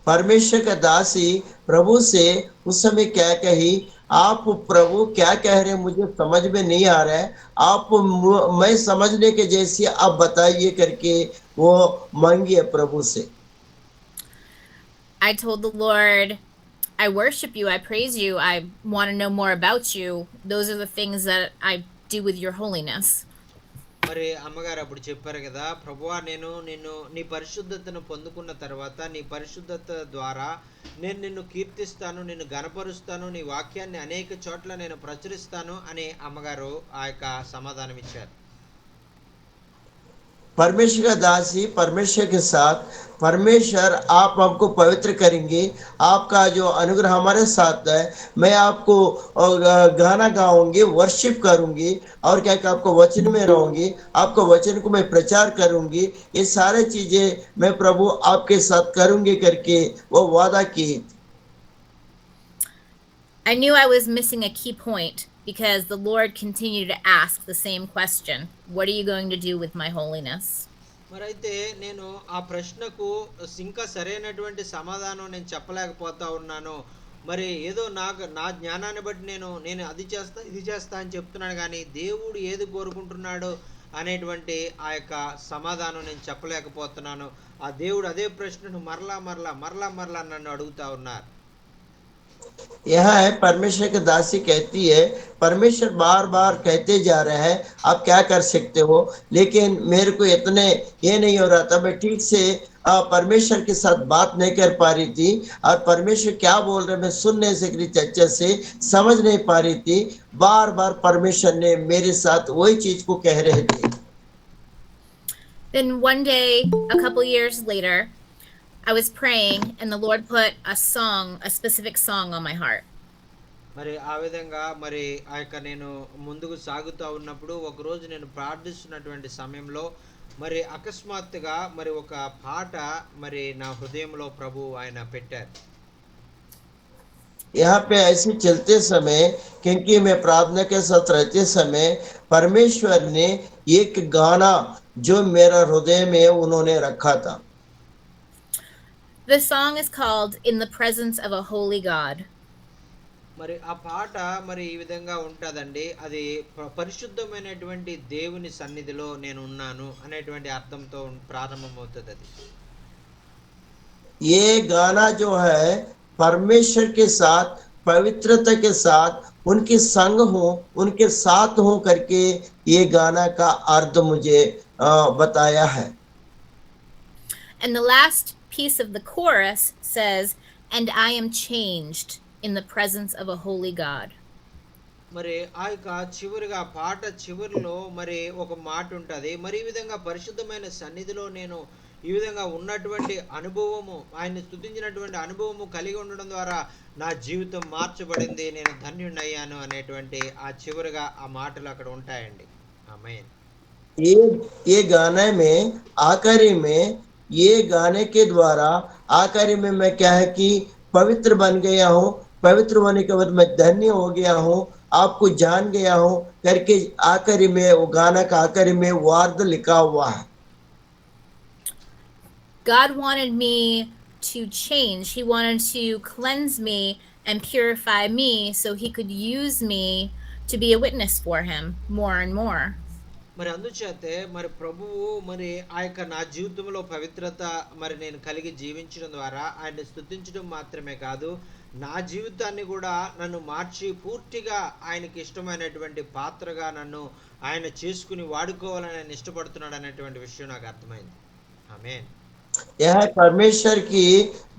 परमेश्वर का दासी प्रभु से उस समय क्या कही, आप प्रभु क्या कह रहे हैं मुझे समझ में नहीं आ रहा है, मैं समझने के जैसी आप बताइए करके वो मांगी है प्रभु से। I told the Lord, I worship you, I praise you, I want to know more about you. Those are the things that I do with your holiness. మరి అమ్మగారు అప్పుడు చెప్పారు కదా! ప్రభువా నిన్ను నీ పరిశుద్ధతను పొందుకున్న తర్వాత నీ పరిశుద్ధత ద్వారా నేను నిన్ను కీర్తిస్తాను, నిన్ను ఘనపరుస్తాను, నీ వాక్యాన్ని అనేక చోట్ల నేను ప్రచురిస్తాను అని అమ్మగారు ఆ యొక్క సమాధానం ఇచ్చారు. परमेश्वर का दासी परमेश्वर के साथ, परमेश्वर आप हमको पवित्र करेंगे, आपका जो अनुग्रह हमारे साथ है, मैं आपको गाना गाऊंगी, वर्शिप करूंगी, और क्या कि आपको वचन में रहूंगी, आपको वचन को मैं प्रचार करूंगी, ये सारे चीजें मैं प्रभु आपके साथ करूंगी करके वो वादा किए। I knew I was missing a key point because the Lord continued to ask the same question. What are you going to do with my holiness? మరైతే నేను ఆ ప్రశ్నకు ఇంకా సరైనటువంటి సమాధానం నేను చెప్పలేకపోతా ఉన్నాను. మరి ఏదో నా జ్ఞానాన్ని బట్టి నేను అది చేస్తా, ఇది చేస్తా అని చెప్తున్నాను గానీ, దేవుడు ఏది కోరుకుంటున్నాడో అనేటువంటి ఆ యొక్క సమాధానం నేను చెప్పలేకపోతున్నాను. ఆ దేవుడు అదే ప్రశ్నను మరలా నన్ను అడుగుతా ఉన్నారు. यह है परमेश्वर की दासी कहती है, परमेश्वर बार बार कहते जा रहे हैं आप क्या कर सकते हो, लेकिन मेरे को इतने ये नहीं हो रहा था, मैं ठीक से परमेश्वर के साथ बात नहीं कर पा रही थी, और परमेश्वर क्या बोल रहे मैं सुन नहीं सक रही थी, अच्छे से समझ नहीं पा रही थी। बार बार परमेश्वर ने मेरे साथ वही चीज को कह रहे थे। Then one day, a couple years later, I was praying and the Lord put a specific song on my heart. మరి ఆ విధంగా మరి ఆ యొక్క నేను ముందుకు సాగుతూ ఉన్నప్పుడు ఒకరోజు నేను ప్రార్థిస్తున్నటువంటి సమయంలో మరి అకస్మాత్తుగా మరి ఒక పాట మరి నా హృదయంలో ప్రభు ఆయన పెట్టారు. यहाँ पे ऐसे चलते समय, क्योंकि मैं प्रार्थना के साथ रहते समय परमेश्वर ने एक गाना जो मेरा हृदय में उन्होंने रखा था। The song is called In the Presence of a Holy God. మరి ఆ పాట మరి ఈ విధంగా ఉంటదండి. అది పరిశుద్ధమైనటువంటి దేవుని సన్నిధిలో నేను ఉన్నాను అనేటువంటి అర్థంతో ప్రారంభమవుతుంది అది. ये गाना जो है परमेश्वर के साथ, पवित्रता के साथ, उनके संग हो, उनके साथ हो करके ये गाना का अर्थ मुझे बताया है। And the last piece of the chorus says, and I am changed in the presence of a holy God. మరి ఆ యొక్క చివరిగా పాట చివరిలో మరి ఒక మాట ఉంటది. మరి ఈ విధంగా పరిశుద్ధమైన సన్నిధిలో నేను ఈ విధంగా ఉన్నటువంటి అనుభవము, ఆయన్ని స్తుతించినటువంటి అనుభవము కలిగి ఉండడం ద్వారా నా జీవితం మార్చబడింది, నేను ధన్యుడయ్యాను అనేటువంటి ఆ చివరిగా ఆ మాటలు అక్కడ ఉంటాయండి. ఆమేన్. ये ये गाने में आखिरी में, ये गाने के द्वारा आखिरी में मैं क्या है कि पवित्र बन गया हूँ, पवित्र होने के बाद मैं धन्य हो गया हूँ, आपको जान गया हूँ करके आखिरी में वो गाना का आखिरी में वार्ड लिखा हुआ है। God wanted me to change. He wanted to cleanse me and purify me so he could use me to be a witness for him more and more. మరి అందుచేతే మరి ప్రభువు మరి ఆ యొక్క నా జీవితంలో పవిత్రత మరి నేను కలిగి జీవించడం ద్వారా ఆయన్ని స్తుతించడం మాత్రమే కాదు, నా జీవితాన్ని కూడా నన్ను మార్చి పూర్తిగా ఆయనకి ఇష్టమైనటువంటి పాత్రగా నన్ను ఆయన చేసుకుని వాడుకోవాలని ఆయన ఇష్టపడుతున్నాడు అనేటువంటి విషయం నాకు అర్థమైంది. ఆమేన్. यह परमेश्वर की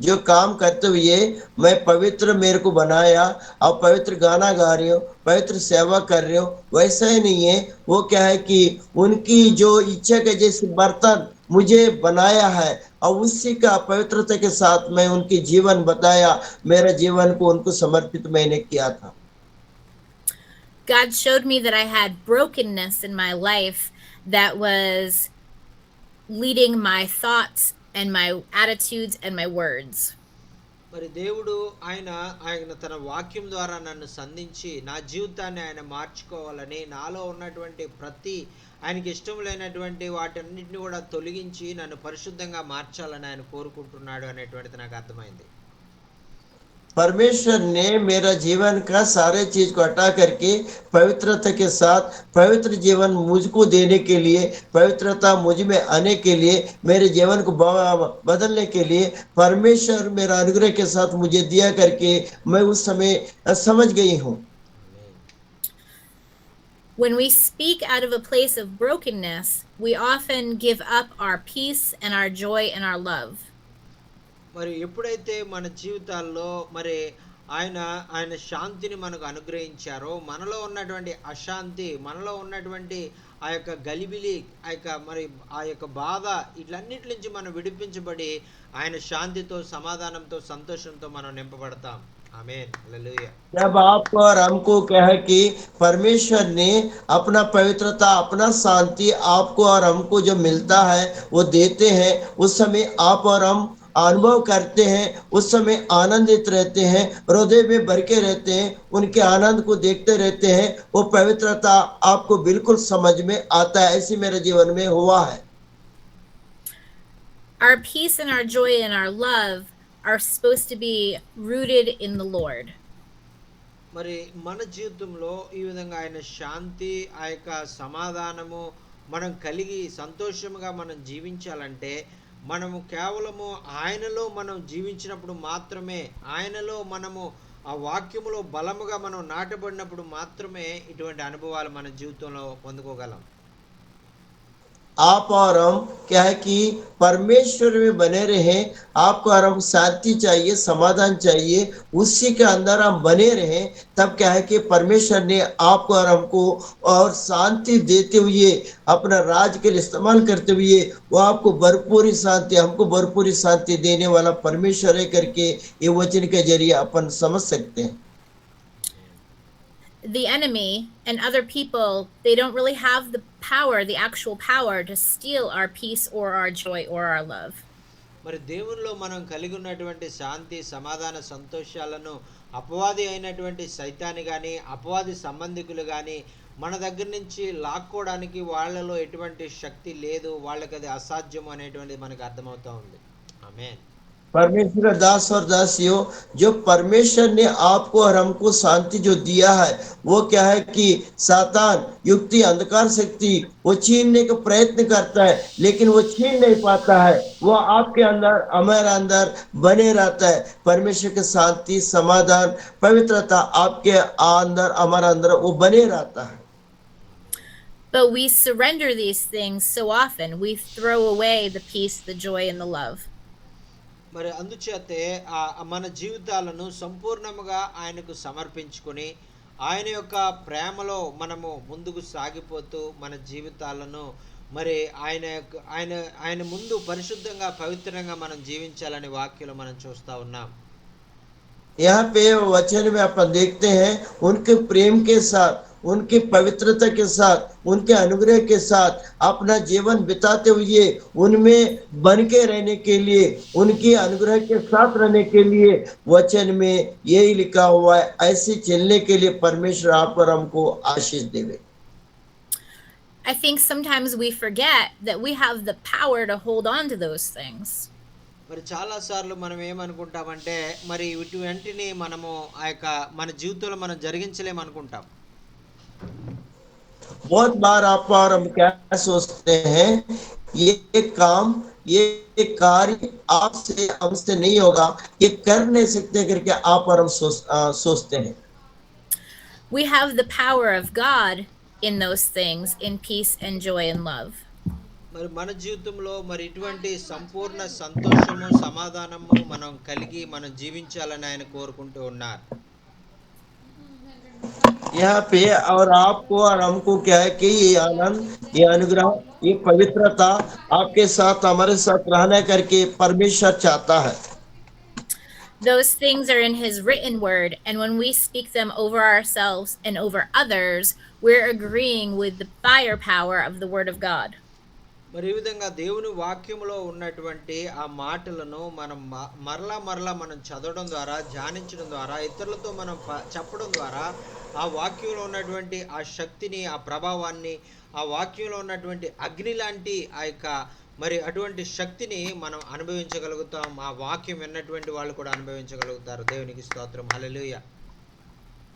जो काम करते हुए मैं पवित्र मेरे को बनाया, और पवित्र गाना गा रही हूँ, पवित्र सेवा कर रही हूँ, वैसा ही नहीं है। वो क्या है कि उनकी जो इच्छा के जैसे बर्तन मुझे बनाया है, और उसी का पवित्रता के साथ मैं उनकी जीवन बताया, मेरा जीवन को उनको समर्पित मैंने किया था। God showed me that I had brokenness in my life that was leading my thoughts and my attitudes and my words. మరి దేవుడు ఆయన ఆయన తన వాక్యం ద్వారా నన్ను సంధించి నా జీవితాన్ని ఆయన మార్చుకోవాలని, నాలో ఉన్నటువంటి ప్రతి ఆయనకి ఇష్టం లేనటువంటి వాటన్నిటిని కూడా తొలగించి నన్ను పరిశుద్ధంగా మార్చాలని ఆయన కోరుకుంటున్నాడు అనేటువంటిది నాకు అర్థమైంది. परमेश्वर ने मेरा जीवन का सारे चीज को हटा करके पवित्रता के साथ पवित्र जीवन मुझको देने के लिए, पवित्रता मुझ में आने के लिए, मेरे जीवन को बदलने के लिए परमेश्वर मेरा अनुग्रह के साथ मुझे दिया करके मैं उस समय समझ गई हूँ। When we speak out of a place of brokenness, we often give up our peace and our joy and our love. మరి ఎప్పుడైతే మన జీవితాల్లో మరి ఆయన ఆయన శాంతిని మనకు అనుగ్రహించారో, మనలో ఉన్నటువంటి అశాంతి, మనలో ఉన్నటువంటి ఆ యొక్క గలిబిలి, ఆ యొక్క మరి ఆ యొక్క బాధ, ఇట్లన్నిటి నుంచి మనం విడిపించబడి ఆయన శాంతితో, సమాధానంతో, సంతోషంతో మనం నింపబడతాం. ఆమేన్. హల్లెలూయా. जब आपको और हमको क्या है कि परमेश्वर ने अपना पवित्रता, अपना शांति आपको और हमको जो मिलता है वो देते हैं, उस समय आप और हम अनुभव करते हैं, उस समय आनंदित रहते हैं, हृदय में भर के रहते हैं, उनके आनंद को देखते रहते हैं। वो पवित्रता आपको बिल्कुल समझ में आता है। ऐसे मेरे जीवन में हुआ है। Our peace and our joy and our love are supposed to be rooted in the Lord. మరి మన జీవితంలో ఈ విధంగా ఆయన శాంతి, ఆ యొక్క సమాధానము మనం కలిగి సంతోషముగా మనం జీవించాలంటే, మనము కేవలము ఆయనలో మనం జీవించినప్పుడు మాత్రమే, ఆయనలో మనము ఆ వాక్యములో బలముగా మనం నాటబడినప్పుడు మాత్రమే ఇటువంటి అనుభవాలు మన జీవితంలో పొందుకోగలం. आप और हम क्या है कि परमेश्वर में बने रहें, आपको और हम शांति चाहिए, समाधान चाहिए, उसी के अंदर हम बने रहें, तब क्या है कि परमेश्वर ने आपको और हमको और शांति देते हुए, अपना राज के लिए इस्तेमाल करते हुए, वो आपको भरपूरी शांति, हमको भरपूरी शांति देने वाला परमेश्वर है करके ये वचन के जरिए अपन समझ सकते हैं। The enemy and other people, they don't really have the power, the actual power to steal our peace or our joy or our love. మరి దేవునిలో మనం కలిగి ఉన్నటువంటి శాంతి, సమాధాన, సంతోషాలను అపవాది అయినటువంటి సైతాన్ని కానీ, అపవాది సంబంధికులు కానీ మన దగ్గర నుంచి లాక్కోవడానికి వాళ్ళలో ఎటువంటి శక్తి లేదు, వాళ్ళకి అది అసాధ్యం అనేటువంటిది మనకు అర్థమవుతా ఉంది. ఆమేన్. परमेश्वर का दास और दासियों, जो परमेश्वर ने आपको और हमको शांति जो दिया है, वो क्या है कि सातान, युक्ति, अंधकार शक्ति वो छीनने का प्रयत्न करता है, लेकिन वो छीन नहीं पाता है। वो आपके अंदर, हमारे अंदर बने रहता है। परमेश्वर की शांति, समाधान, पवित्रता आपके अंदर, हमारे अंदर वो बने रहता है। But we surrender these things so often. We throw away the peace, the joy, and the love. మరి అందుచేతే మన జీవితాలను సంపూర్ణముగా ఆయనకు సమర్పించుకొని, ఆయన యొక్క ప్రేమలో మనము ముందుకు సాగిపోతూ మన జీవితాలను మరి ఆయన ముందు పరిశుద్ధంగా, పవిత్రంగా మనం జీవించాలని వాక్యంలో మనం చూస్తా ఉన్నాం. यहाँ पे वचन में अपन देखते हैं उनके प्रेम के साथ, उनकी पवित्रता के साथ, उनके अनुग्रह के साथ अपना जीवन बिताते हुए उनमें बन के रहने के लिए, उनकी अनुग्रह के साथ रहने के लिए वचन में यही लिखा हुआ है। ऐसे चलने के लिए परमेश्वर आप और हमको आशीष देवे। I think sometimes we forget that we have the power to hold on to those things. మరి చాలాసార్లు మనం ఏమనుకుంటామంటే, మరి ఇటువంటిని మనము ఆ యొక్క మన జీవితంలో మనం జరిగించలేమనుకుంటాం. बहुत बार आप और हम क्या सोचते हैं, ये काम, ये कार्य आपसे हमसे नहीं होगा, ये कर नहीं सकते करके आप और हम सोचते हैं। We have the power of God in those things, in peace and joy and love. మరి మన జీవితంలో మరి ఇటువంటి సంపూర్ణ సంతోషము, సమాధానము మనం కలిగి మనం జీవించాలని ఆయన కోరుకుంటూ ఉన్నారు. यहाँ पे और आपको और हमको क्या है कि ये आनंद, ये अनुग्रह, ये पवित्रता आपके साथ, हमारे साथ रहना करके परमेश्वर चाहता है। Those things are in his written word, and when we speak them over ourselves and over others, we're agreeing with the firepower of the word of God. మరి ఈ విధంగా దేవుని వాక్యములో ఉన్నటువంటి ఆ మాటలను మనం మరలా మనం చదవడం ద్వారా, ధ్యానించడం ద్వారా, ఇతరులతో మనం చెప్పడం ద్వారా ఆ వాక్యంలో ఉన్నటువంటి ఆ శక్తిని, ఆ ప్రభావాన్ని, ఆ వాక్యంలో ఉన్నటువంటి అగ్ని లాంటి ఆ యొక్క మరి అటువంటి శక్తిని మనం అనుభవించగలుగుతాం. ఆ వాక్యం విన్నటువంటి వాళ్ళు కూడా అనుభవించగలుగుతారు. దేవునికి స్తోత్రం. హల్లెలూయా.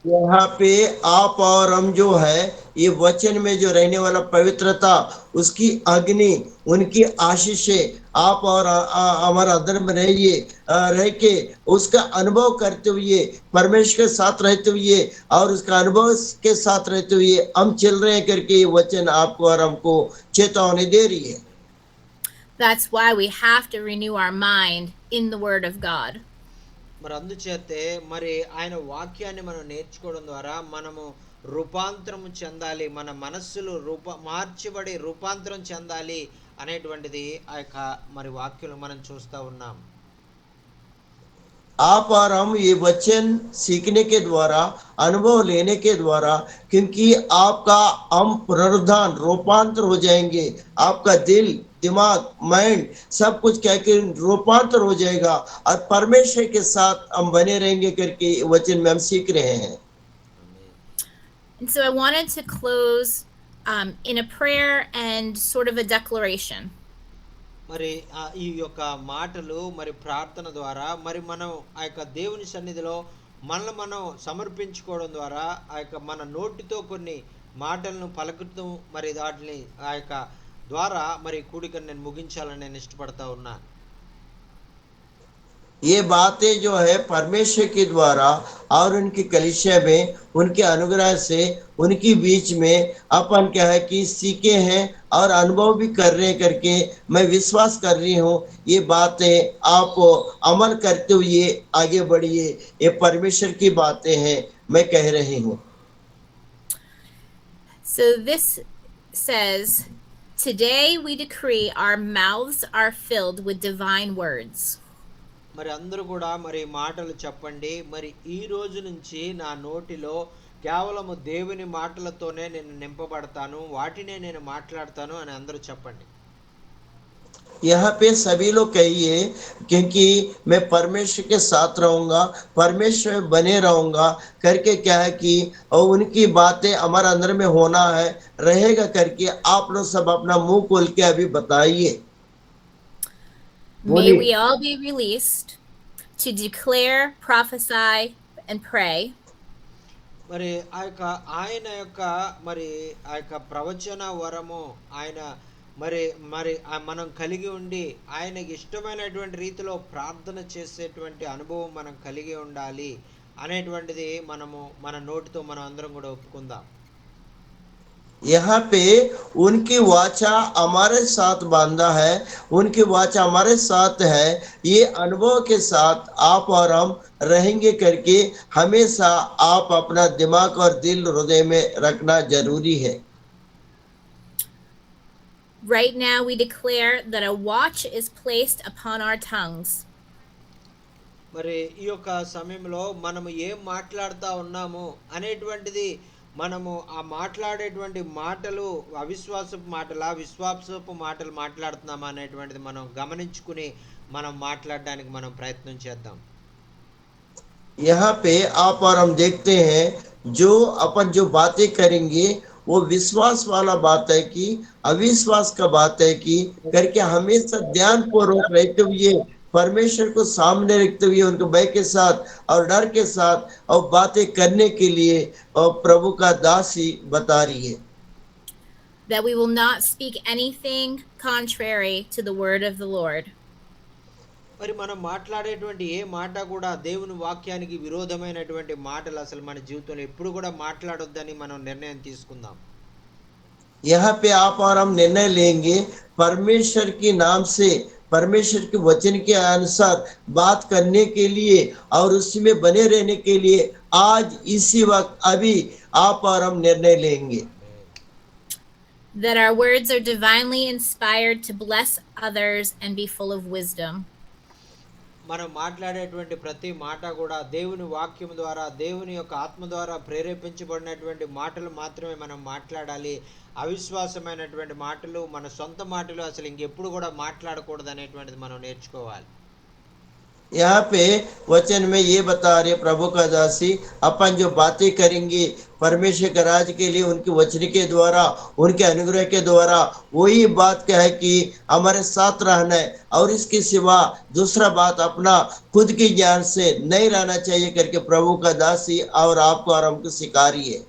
यहाँ पे आप और हम जो है ये वचन में जो रहने वाला पवित्रता उसकी अग्नि उनकी आशीषें आप और हमारा अंदर में रहिए रह के उसका अनुभव करते हुए परमेश्वर के साथ रहते हुए और उसका अनुभव के साथ रहते हुए हम चल रहे हैं करके ये वचन आपको और हमको चेतावनी दे रही है. That's why we have to renew our mind in the Word of God. మరి అందుచేతే మరి ఆయన వాక్యాన్ని మనం నేర్చుకోవడం ద్వారా మనము రూపాంతరం చెందాలి, మన మనస్సులు మార్చబడి రూపాంతరం చెందాలి అనేటువంటిది ఆ యొక్క మరి వాక్యం మనం చూస్తూ ఉన్నాం. आप और हम ये वचन सीखने के द्वारा अनुभव लेने के द्वारा क्योंकि आपका हम पुनरुद्धान रूपांतर हो जाएंगे, आपका दिल दिमाग माइंड सब कुछ क्या कि रूपांतर हो जाएगा और परमेश्वर के साथ हम बने रहेंगे करके वचन में हम सीख रहे हैं. And so I wanted to close in a prayer and sort of a declaration. మరి ఈ యొక్క మాటలు మరి ప్రార్థన ద్వారా మరి మనం ఆ యొక్క దేవుని సన్నిధిలో మనల్ని మనం సమర్పించుకోవడం ద్వారా ఆ యొక్క మన నోటితో కొన్ని మాటలను పలుకుతూ మరి వాటిని ఆ యొక్క ద్వారా మరి కూడికను నేను ముగించాలని నేను ఇష్టపడతా ఉన్నా. ये बातें जो है परमेश्वर के द्वारा और उनकी कलीसिया में उनके अनुग्रह से उनकी बीच में अपन क्या है कि सीखे हैं और अनुभव भी कर रहे हैं करके मैं विश्वास कर रही हूँ. ये बातें आप अमल करते हुए आगे बढ़िए, ये परमेश्वर की बातें हैं मैं कह रही हूँ. So this says, today we decree our mouths are filled with divine words. మరి అందరూ కూడా మరి మాటలు చెప్పండి. మరి ఈ రోజు నుంచి నా నోటిలో కేవలము దేవుని మాటలతోనే నేను నింపబడతాను, వాటినే నేను మాట్లాడతాను అని అందరూ చెప్పండి. यहाँ पे सभी लोग कहिए क्योंकि मैं परमेश्वर के साथ रहूंगा, परमेश्वर में बने रहूंगा करके क्या है कि और उनकी बातें हमारे अंदर में होना है रहेगा करके आप लोग सब अपना मुंह खोल के अभी बताइए. May we all be released to declare, prophesy, and pray. మరి ఆయన యొక్క మరి ఆ యొక్క ప్రవచన వరము ఆయన మరి మరి మనం కలిగి ఉండి ఆయనకి ఇష్టమైనటువంటి రీతిలో ప్రార్థన చేసేటువంటి అనుభవం మనం కలిగి ఉండాలి అనేటువంటిది మనము మన నోటితో మనం అందరం కూడా ఒప్పుకుందాం. यहाँ पे उनकी वाचा हमारे साथ बांधा है, उनकी वाचा हमारे साथ है, ये अनुभव के साथ आप और हम रहेंगे करके हमेशा आप अपना दिमाग और दिल हृदय में रखना जरूरी है. Right now we declare that a watch is placed upon our tongues. మరి ఈ యొక్క సమయంలో మనము ఏం మాట్లాడుతూ ఉన్నాము అనేటువంటిది మనము ఆ మాట్లాడేటువంటి మాటలు అవిశ్వాసపు మాటలా విశ్వాసపు మాటలు మాట్లాడుతున్నామా అనేటువంటిది మనం గమనించుకుని మనం మాట్లాడడానికి మనం ప్రయత్నం చేద్దాం. यहाँ पे आप और हम देखते हैं जो अपन जो बातें करेंगे वो विश्वास वाला बात है कि अविश्वास का बात है कि करके हमेशा ध्यान पूर्वक रहते हुए परमेश्वर को सामने रखते हुए उनके भय के साथ और डर के साथ और बातें करने के लिए और प्रभु का दासी बता रही है. That we will not speak anything contrary to the word of the Lord. మరి మనం మాట్లాడేటువంటి ఏ మాట కూడా దేవుని వాక్యానికి విరోధమైనటువంటి మాటలు అసలు మన జీవితంలో ఎప్పుడు కూడా మాట్లాడొద్దని మనం నిర్ణయం తీసుకుందాం. यहाँ पे आप और हम निर्णय लेंगे परमेश्वर के नाम से परमेश्वर के वचन के अनुसार बात करने के लिए और उसमें बने रहने के लिए आज इसी वक्त अभी आप और हम निर्णय लेंगे. That our words are divinely inspired to bless others and be full of wisdom. మనం మాట్లాడేటువంటి ప్రతి మాట కూడా దేవుని వాక్యం ద్వారా, దేవుని యొక్క ఆత్మ ద్వారా ప్రేరేపించబడినటువంటి మాటలు మాత్రమే మనం మాట్లాడాలి. అవిశ్వాసమైనటువంటి మాటలు, మన సొంత మాటలు అసలు ఇంకెప్పుడు కూడా మాట్లాడకూడదు అనేటువంటిది మనం నేర్చుకోవాలి. यहाँ पे वचन में ये बता रहे प्रभु का दासी, अपन जो बातें करेंगे परमेश्वर के राज के लिए उनकी वचन के द्वारा, उनके अनुग्रह के द्वारा, वही बात क्या है कि हमारे साथ रहना है, और इसके सिवा दूसरा बात अपना खुद के ज्ञान से नहीं रहना चाहिए करके प्रभु का दासी और आपको और हमको सिखा रही है।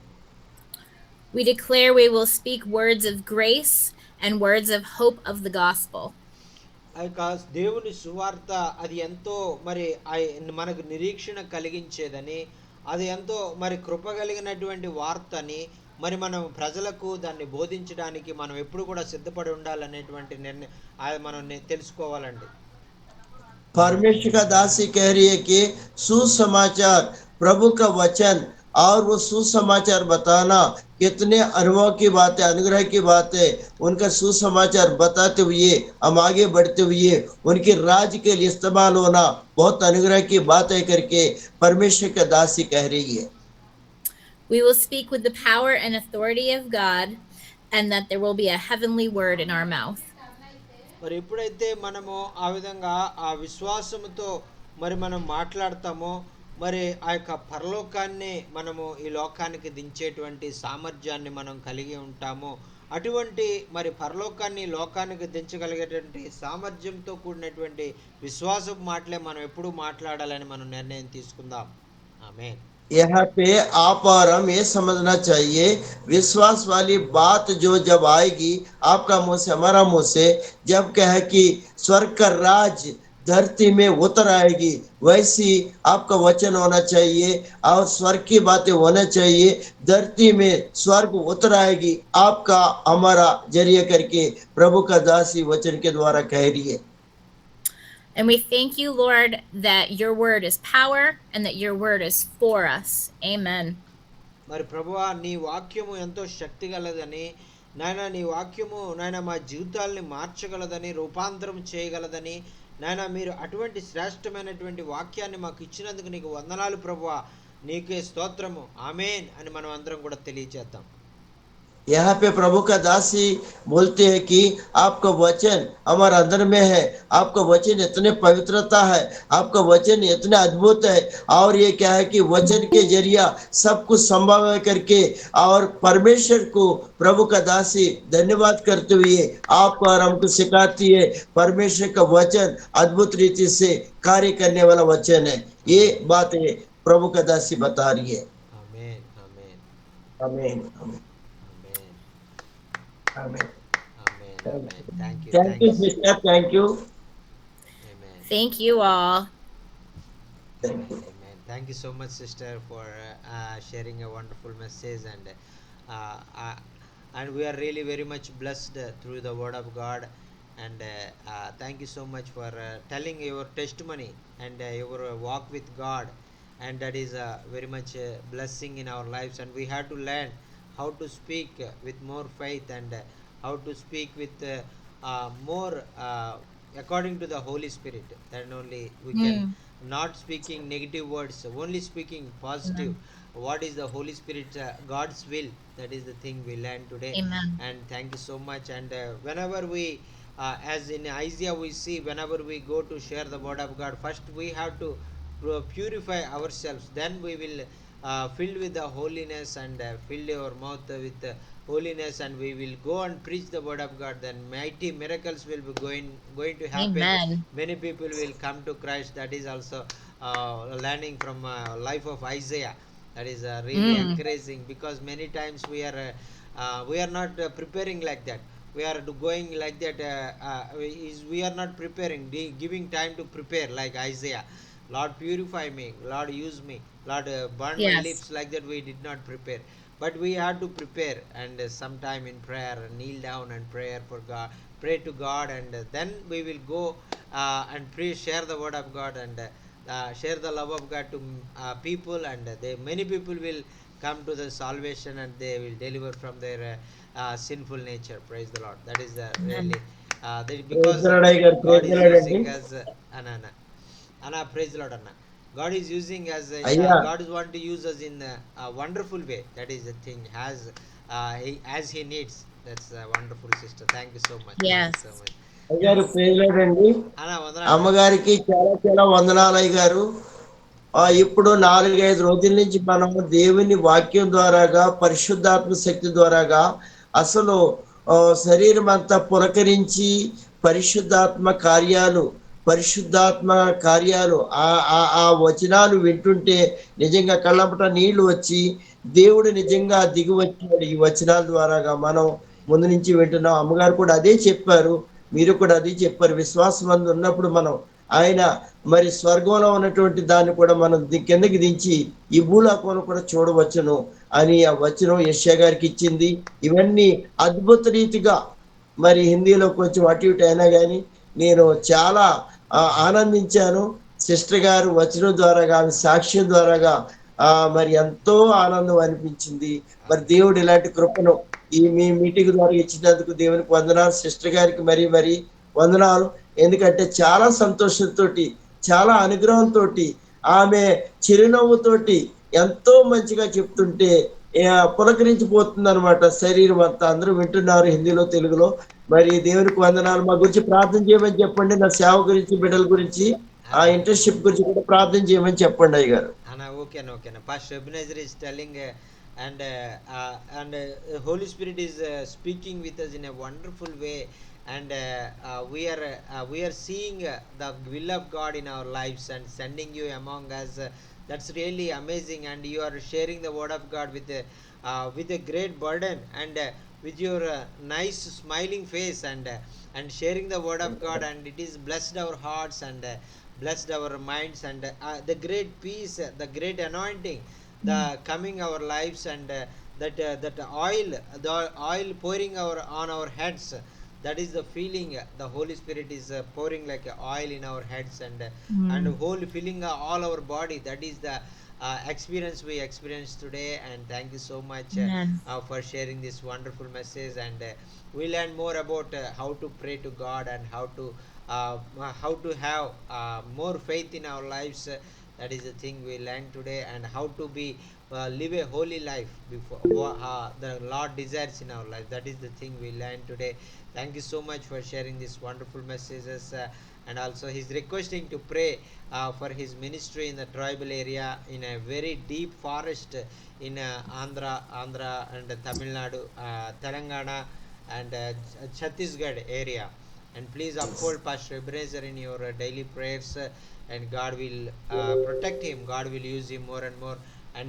We declare we will speak words of grace and words of hope of the gospel. ఆ యొక్క దేవుని సువార్త అది ఎంతో మరి మనకు నిరీక్షణ కలిగించేదని, అది ఎంతో మరి కృప కలిగినటువంటి వార్తని మరి మనం ప్రజలకు దాన్ని బోధించడానికి మనం ఎప్పుడు కూడా సిద్ధపడి ఉండాలనేటువంటి మనం తెలుసుకోవాలండి. परमेश्वर का दासी कह रही है कि सुसमाचार प्रभु का वचन और वो सुसमाचार बताना कितने अनुभव की बात है, अनुग्रह की बात है। उनका सुसमाचार बताते हुए हम आगे बढ़ते हुए उनके राज के लिए इस्तेमाल होना बहुत अनुग्रह की बात है करके परमेश्वर का दासी कह रही है। We will speak with the power and authority of God, and that there will be a heavenly word in our mouth. మరి ఎప్పుడైతే మనము ఆ విధంగా ఆ విశ్వాసముతో మరి మనం మాట్లాడతామో, మరి ఆ యొక్క పరలోకాన్ని మనము ఈ లోకానికి దించేటువంటి సామర్థ్యాన్ని మనం కలిగి ఉంటామో, అటువంటి మరి పరలోకాన్ని లోకానికి దించగలిగేటువంటి సామర్థ్యంతో కూడినటువంటి విశ్వాసపు మాటలే మనం ఎప్పుడూ మాట్లాడాలని మనం నిర్ణయం తీసుకుందాం. ఆమేన్. यहाँ पे आप और हम ये समझना चाहिए, विश्वास वाली बात जो जब आएगी आपका मुंह से हमारा मुंह से, जब कहे कि स्वर्ग का राज धरती में उतर आएगी, वैसी आपका वचन होना चाहिए और स्वर्ग की बातें होना चाहिए। धरती में स्वर्ग उतर आएगी आपका हमारा जरिए करके प्रभु का दासी वचन के द्वारा कह रही है। And we thank you, Lord, that your word is power and that your word is for us. Amen. మరి ప్రభువా, నీ వాక్యము ఎంతో శక్తి గలదని నాయన, నీ వాక్యము నాయన మా జీవితాల్ని మార్చగలదని, రూపాంతరం చేయగలదని నాయన, మీరు అటువంటి శ్రేష్టమైనటువంటి వాక్యాన్ని మాకు ఇచ్చినందుకు నీకు వందనాలు ప్రభువా, నీకే స్తోత్రము. ఆమేన్ అని మనం అందరం కూడా తెలియజేద్దాం. यहाँ पे प्रभु का दासी बोलते हैं कि आपका वचन हमारे अंदर में है, आपका वचन इतने पवित्रता है, आपका वचन इतने अद्भुत है, और ये क्या है कि वचन के जरिया सब कुछ संभव है करके, और परमेश्वर को प्रभु का दासी धन्यवाद करते हुए आपको और हमको सिखाती है, परमेश्वर का वचन अद्भुत रीति से कार्य करने वाला वचन है। ये बातें प्रभु का दासी बता रही है। ఆమేన్. ఆమేన్. आमीन आमीन ఆమేన్. आमीन। ఆమేన్. ఆమేన్. Thank you. Thank you, sister. Thank you. ఆమేన్. Thank you all. Thank you. Amen. Thank you so much, sister, for sharing a wonderful message, uh, uh, and we are really very much blessed through the Word of God. And thank you so much for telling your testimony and your walk with God, and that is very much blessing in our lives. And we have to learn how to speak with more faith, and how to speak with more according to the Holy Spirit. Then only we can not speaking negative words, only speaking positive. What is the Holy Spirit, God's will? That is the thing we learned today. Amen. And thank you so much. And whenever we as in Isaiah we see, whenever we go to share the word of God, first we have to purify ourselves, then we will fill with the holiness, and fill your mouth with holiness, and we will go and preach the word of God. Then mighty miracles will be going to happen. Amen. Many people will come to Christ. That is also learning from life of Isaiah. That is really encouraging, because many times we are not preparing like that. We are going like that. We are not preparing, giving time to prepare like Isaiah. Lord, purify me. Lord, use me. Lord, burn my Yes. lips. Like that we did not prepare. But we had to prepare, and sometime in prayer, kneel down and pray to God, and then we will go and share the word of God, and share the love of God to people, and many people will come to the salvation, and they will deliver from their sinful nature. Praise the Lord. That is really because Praise the Lord, Iyer. God Praise is the Lord, using Auntie. us. Anana. అన్న praise lord అన్న. God is using as అయ్యా God is want to use us in a wonderful way. That is the thing. As he needs. That's a wonderful sister. Thank you so much. Thank you Yes. so much. అయ్యారు ప్రేయలేదండి. అన్న వందనాలు అన్న. అమ్మగారికి చాలా చాలా వందనాలు అయ్యగారు. ఇప్పుడు 4-5 రోజుల నుంచి మనం దేవుని వాక్యం ద్వారాగా పరిశుద్ధాత్మ శక్తి ద్వారాగా అసలు శరీరం అంతా పులకరించి పరిశుద్ధాత్మ కార్యాలు పరిశుద్ధాత్మ కార్యాలు ఆ ఆ ఆ వచనాలు వింటుంటే నిజంగా కళ్ళపట నీళ్లు వచ్చి దేవుడు నిజంగా దిగి వచ్చాడు ఈ వచనాల ద్వారాగా మనం ముందు నుంచి వింటున్నాం. అమ్మగారు కూడా అదే చెప్పారు, మీరు కూడా అదే చెప్పారు. విశ్వాసం అందు ఉన్నప్పుడు మనం ఆయన మరి స్వర్గంలో ఉన్నటువంటి దాన్ని కూడా మనం కిందకి దించి ఈ భూలోకంలో కూడా చూడవచ్చును అని ఆ వచనం యెషయా గారికి ఇచ్చింది. ఇవన్నీ అద్భుత రీతిగా మరి హిందీలో కొంచెం అటు ఇటు అయినా కానీ నేను చాలా ఆనందించాను. సిస్టర్ గారు వచనం ద్వారాగా ఆమె సాక్ష్యం ద్వారాగా మరి ఎంతో ఆనందం అనిపించింది. మరి దేవుడు ఇలాంటి కృపను ఈ మీ మీటింగ్ ద్వారా ఇచ్చినందుకు దేవునికి వందనాలు. సిస్టర్ గారికి మరీ మరీ వందనాలు. ఎందుకంటే చాలా సంతోషంతో చాలా అనుగ్రహంతో ఆమె చిరునవ్వుతోటి ఎంతో మంచిగా చెప్తుంటే పులకరించిపోతుంది అనమాట శరీరం అంతా. అందరూ వింటున్నారు హిందీలో తెలుగులో. మరి దేవునికి వందనాలు. మా గురించి ప్రార్థన చేయమని చెప్పండి. నా సేవ గురించి బిడ్డల గురించి ఆ ఇంటర్న్షిప్ గురించి కూడా ప్రార్థన చేయమని చెప్పండి అయ్య గారు. ఓకేనా. Pastor Ebenezer is telling and Holy Spirit is speaking with us in a wonderful way, and we are seeing the will of God in our lives and sending you among us. That's really amazing, and you are sharing the word of God with a great burden and with your nice smiling face and sharing the word of God, and it is blessed our hearts and blessed our minds, and the great peace, the great anointing, the coming our lives, and that oil pouring on our heads. That is the feeling. The Holy Spirit is pouring like oil in our heads and whole filling all our body. That is the experience we experienced today, and thank you so much for sharing this wonderful message, and we learn more about how to pray to God and how to have more faith in our lives. That is the thing we learned today, and how to be live a holy life before the Lord desires in our life. That is the thing we learned today. Thank you so much for sharing these wonderful messages, and also he's requesting to pray for his ministry in the tribal area in a very deep forest in Andhra and Tamil Nadu, Telangana and Chhattisgarh area. And please uphold Pastor Ebenezer in your daily prayers, and God will protect him. God will use him more and more, and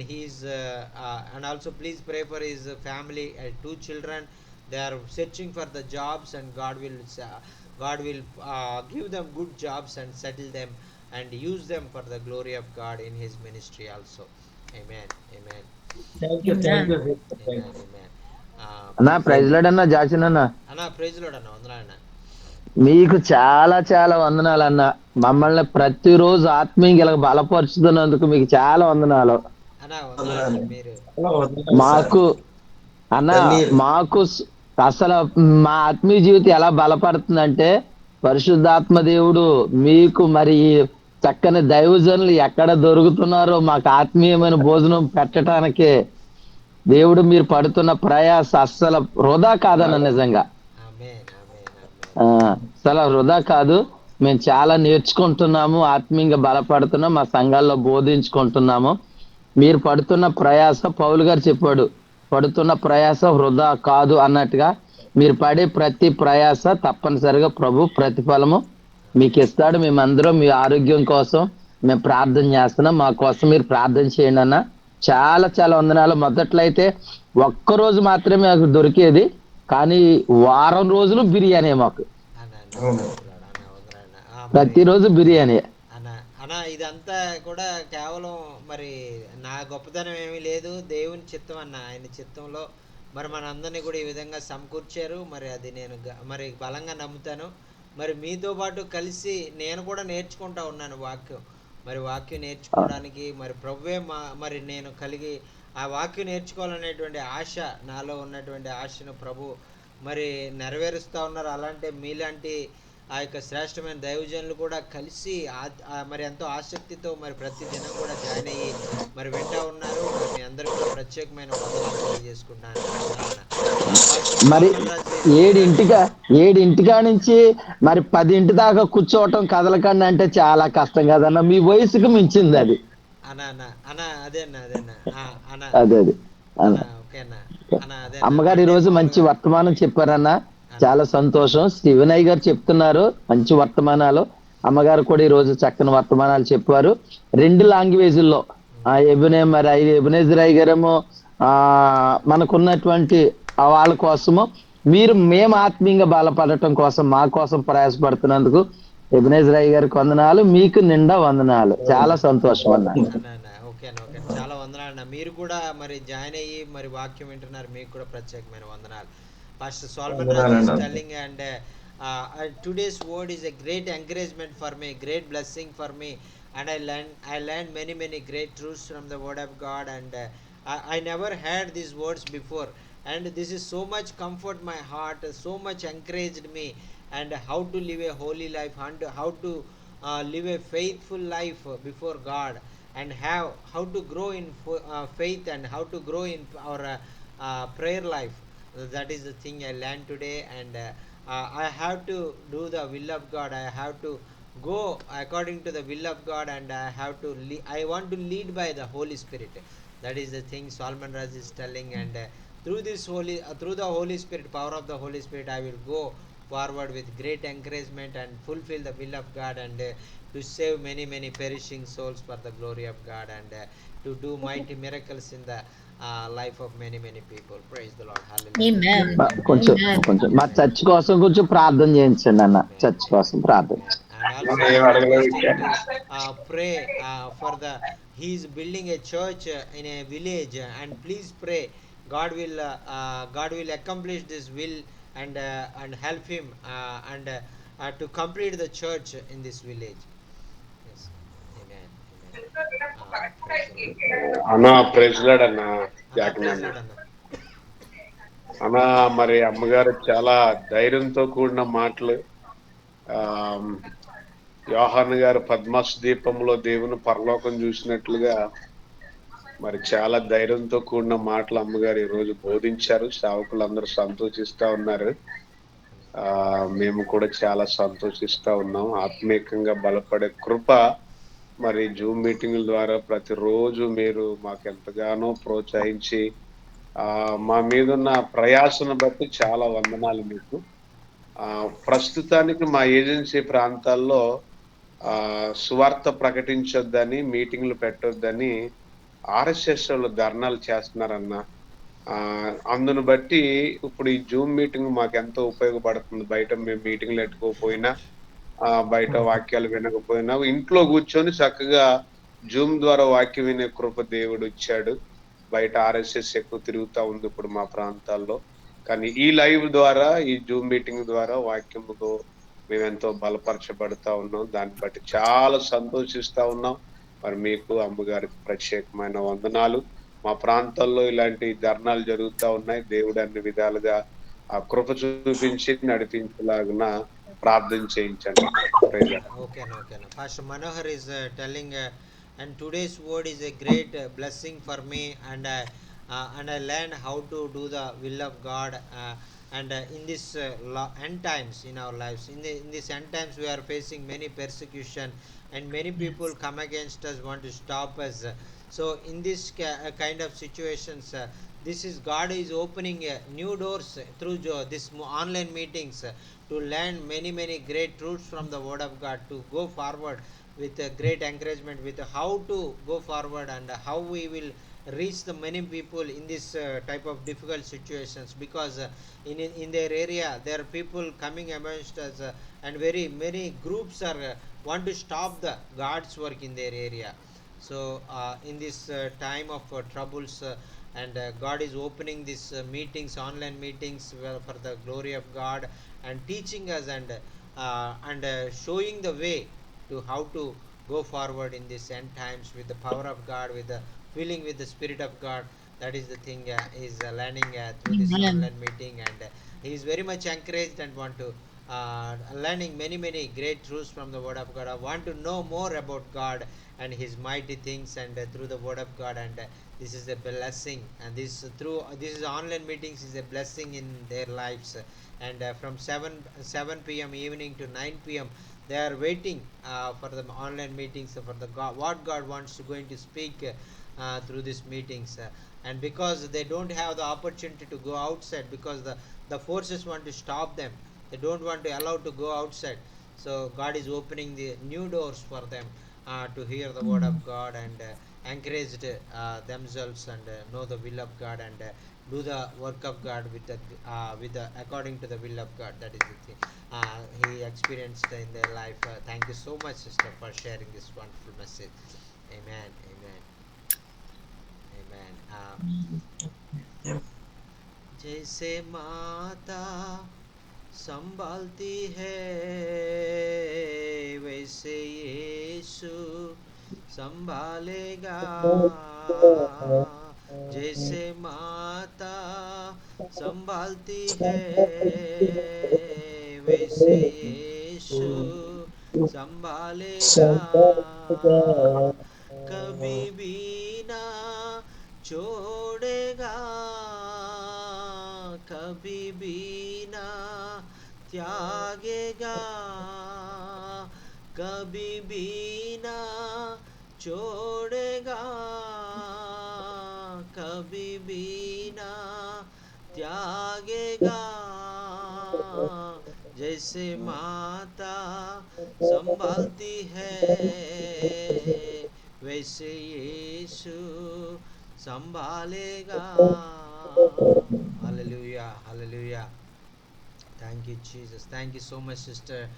and also please pray for his family, 2 children. They are searching for the jobs, and God will give them good jobs and settle them and use them for the glory of God in his ministry also. Amen. Thank you thank you. అన్నా praise lord అన్న Jackson అన్న. Praise lord అన్న వందనాలన్న. మీకు చాలా చాలా వందనాలు అన్న. మమ్మల్ని ప్రతిరోజు ఆత్మీయంగా ఇలా బలపరుచుతున్నందుకు మీకు చాలా వందనాలు. మాకు అసలు మా ఆత్మీయ జీవితం ఎలా బలపడుతుందంటే పరిశుద్ధాత్మ దేవుడు మీకు మరి చక్కని దైవజనులు ఎక్కడ దొరుకుతున్నారో మాకు ఆత్మీయమైన భోజనం పెట్టడానికి దేవుడు మీరు పడుతున్న ప్రయాస అస్సలు వృధా కాదన్న. నిజంగా అసలు వృధా కాదు. మేము చాలా నేర్చుకుంటున్నాము, ఆత్మీయంగా బలపడుతున్నాం, మా సంఘాల్లో బోధించుకుంటున్నాము. మీరు పడుతున్న ప్రయాస పౌలు గారు చెప్పాడు, పడుతున్న ప్రయాస వృధా కాదు అన్నట్టుగా మీరు పడే ప్రతి ప్రయాస తప్పనిసరిగా ప్రభు ప్రతిఫలము మీకు ఇస్తాడు. మేమందరం మీ ఆరోగ్యం కోసం మేము ప్రార్థన చేస్తున్నాం. మా కోసం మీరు ప్రార్థన చేయండి అన్న. చాలా చాలా వందనాలు. మొదట్లో అయితే ఒక్కరోజు మాత్రమే మాకు దొరికేది, కానీ వారం రోజులు బిర్యానీ మాకు, ప్రతిరోజు బిర్యానీ. అన్న ఇదంతా కూడా కేవలం మరి నా గొప్పతనం ఏమీ లేదు, దేవుని చిత్తం అన్న. ఆయన చిత్తంలో మరి మనందరినీ కూడా ఈ విధంగా సమకూర్చారు. మరి అది నేను మరి బలంగా నమ్ముతాను. మరి మీతో పాటు కలిసి నేను కూడా నేర్చుకుంటా ఉన్నాను వాక్యం. మరి వాక్యం నేర్చుకోవడానికి మరి ప్రభువే మరి నేను కలిగి ఆ వాక్యం నేర్చుకోవాలనేటువంటి ఆశ, నాలో ఉన్నటువంటి ఆశను ప్రభు మరి నెరవేరుస్తూ ఉన్నారు. అలాంటి మీలాంటి ఆ యొక్క శ్రేష్టమైన దైవజనులు కూడా కలిసి మరి ఎంతో ఆసక్తితో మరి ప్రతి దినం కూడా జాయిన్ అయ్యి మరి వింటా ఉన్నారు. మరి మీ అందరికి కూడా ప్రత్యేకమైన వందనాలు తెలియజేసుకుంటున్నాను. వందనాలన్న. పాస్టర్ మరి సాల్మన్ రాజు చెప్పారు. ఏడింటికా నుంచి మరి 10 దాకా కూర్చోవటం కదలకండి అంటే చాలా కష్టం కదన్న, మీ వయసుకు మించింది అది. అన్న అన్న అన్న అదే అన్న అదే అన్న అన్న అదే అది అన్న అన్న. ఓకే అన్న అన్న అదే అన్న అమ్మగారు ఈ అంటే రోజు మంచి మామూలుగా వర్తమానం చెప్పారన్న, అన్న చాలా సంతోషం. శివనయ్య గారు చెప్తున్నారు మంచి వర్తమానాలు. అమ్మగారు కూడా ఈ రోజు చక్కని వర్తమానాలు చెప్పారు 2 లాంగ్వేజ్ల్లో. ఎబినేజర్ అయ్య గారేమో మనకున్నటువంటి వాళ్ళ కోసము, మేము ఆత్మీయంగా బలపడటం కోసం మా కోసం ప్రయాసపడుతున్నందుకు ఎబినేజర్ అయ్య గారికి వందనాలు, మీకు నిండా వందనాలు. చాలా సంతోషం అన్న. అన్న అన్న ఓకే అన్న ఓకే అన్న. చాలా వందనాలు అన్న. మీరు కూడా మరి జాయిన్ అయ్యి మరి వాక్యం వింటున్నారు, మీకు కూడా ప్రత్యేకమైన వందనాలు. Pastor Solomon Raju is telling and today's word is a great encouragement for me, great blessing for me, and I learned many great truths from the word of God, and I never heard these words before, and this is so much comfort my heart, so much encouraged me, and how to live a holy life, and how to live a faithful life before God, and how to grow in faith, and how to grow in our prayer life. That is the thing I learned today, and I have to do the will of God. I have to go according to the will of God, and I want to lead by the Holy Spirit. That is the thing Solomon Raj is telling, and through the Holy Spirit, power of the Holy Spirit, I will go forward with great encouragement and fulfill the will of God, and to save many perishing souls for the glory of God, and to do mighty miracles in the life of many people. Praise the Lord. Hallelujah. Amen. కొంచెం Amen. మా church కోసం కొంచెం ప్రార్థన చేయించండి అన్న, church కోసం ప్రార్థన. And also I'm requesting to pray for he's building a church in a village, and please pray God will accomplish this will, and help him, and to complete the church in this village. Yes. Amen. Praise the Lord. అన్న praise lord అన్న. Anna, praise Lord, Anna. అన్న మరి అమ్మగారు చాలా ధైర్యంతో కూడిన మాటలు. ఆ యోహాను గారు పద్మస్ దీపంలో దేవుని పరలోకం చూసినట్లుగా మరి చాలా ధైర్యంతో కూడిన మాటలు అమ్మగారు ఈ రోజు బోధించారు. సేవకులందరూ సంతోషిస్తా ఉన్నారు. మేము కూడా చాలా సంతోషిస్తా ఉన్నాం. ఆత్మీయంగా బలపడే కృప మరి జూమ్ మీటింగుల ద్వారా ప్రతిరోజు మీరు మాకు ఎంతగానో ప్రోత్సహించి మా మీదున్న ప్రయాసను బట్టి చాలా వందనాలు మీకు. ప్రస్తుతానికి మా ఏజెన్సీ ప్రాంతాల్లో సువార్త ప్రకటించొద్దని, మీటింగ్లు పెట్టొద్దని ఆర్ఎస్ఎస్ వాళ్ళు ధర్నాలు చేస్తున్నారన్న. అందును బట్టి ఇప్పుడు ఈ జూమ్ మీటింగ్ మాకు ఎంతో ఉపయోగపడుతుంది. బయట మేము మీటింగ్లు పెట్టుకోకపోయినా, బయట వాక్యాలు వినకపోయినా ఇంట్లో కూర్చొని చక్కగా జూమ్ ద్వారా వాక్యం వినే కృప దేవుడు ఇచ్చాడు. బయట ఆర్ఎస్ఎస్ ఎక్కువ తిరుగుతా ఉంది ఇప్పుడు మా ప్రాంతాల్లో. కానీ ఈ లైవ్ ద్వారా, ఈ జూమ్ మీటింగ్ ద్వారా వాక్యముతో మేమెంతో బలపరచబడతా ఉన్నాం. దాన్ని బట్టి చాలా సంతోషిస్తా ఉన్నాం. మరి మీకు అమ్మగారికి ప్రత్యేకమైన వందనాలు. మా ప్రాంతాల్లో ఇలాంటి ధర్నాలు జరుగుతూ ఉన్నాయి. దేవుడు అన్ని విధాలుగా ఆ కృప చూపించి నడిపించలాగున ప్రార్థన చేయించండి. Okay. Pastor Manohar is telling, and today's word is a great blessing for me, and I learned how to do the will of God, and in this end times in our lives, in this end times we are facing many persecution, and many people come against us, want to stop us. So in this kind of situations, this is God is opening new doors through this online meetings, to learn many great truths from the word of God, to go forward with great encouragement with how to go forward, and how we will reach the many people in this type of difficult situations, because in their area there are people coming amongst us, and very many groups are want to stop the God's work in their area. So in this time of troubles, and God is opening these meetings, online meetings, for the glory of God, and teaching us, and showing the way to how to go forward in this end times with the power of God, with the filling with the Spirit of God. That is the thing is learning through this Amen. online meeting, and he is very much encouraged and want to learning many great truths from the Word of God. I want to know more about God and His mighty things, and through the Word of God. And this is a blessing, and this is online meetings is a blessing in their lives. And from 7 p.m. evening to 9 p.m. they are waiting for the online meetings, for the God, what God wants to going to speak through these meetings. And because they don't have the opportunity to go outside, because the forces want to stop them, they don't want to allow to go outside. So God is opening the new doors for them to hear the word of God, and encouraged themselves, and know the will of God, and do the work of God with the according to the will of God. That is the thing he experienced in their life. Thank you so much, sister, for sharing this wonderful message. Amen. Amen. Amen. जैसे माता संभालती है, वैसे यीशु संभालेगा। जैसे माता संभालती है, वैसे यीशु संभालेगा। कभी भी ना छोड़ेगा, कभी भी ना त्यागेगा, कभी भी ना छोड़ेगा, कभी भी ना त्यागेगा। जैसे माता संभालती है, वैसे यीशु संभालेगा। Hallelujah, hallelujah. Thank you, Jesus. Thank you so much, sister,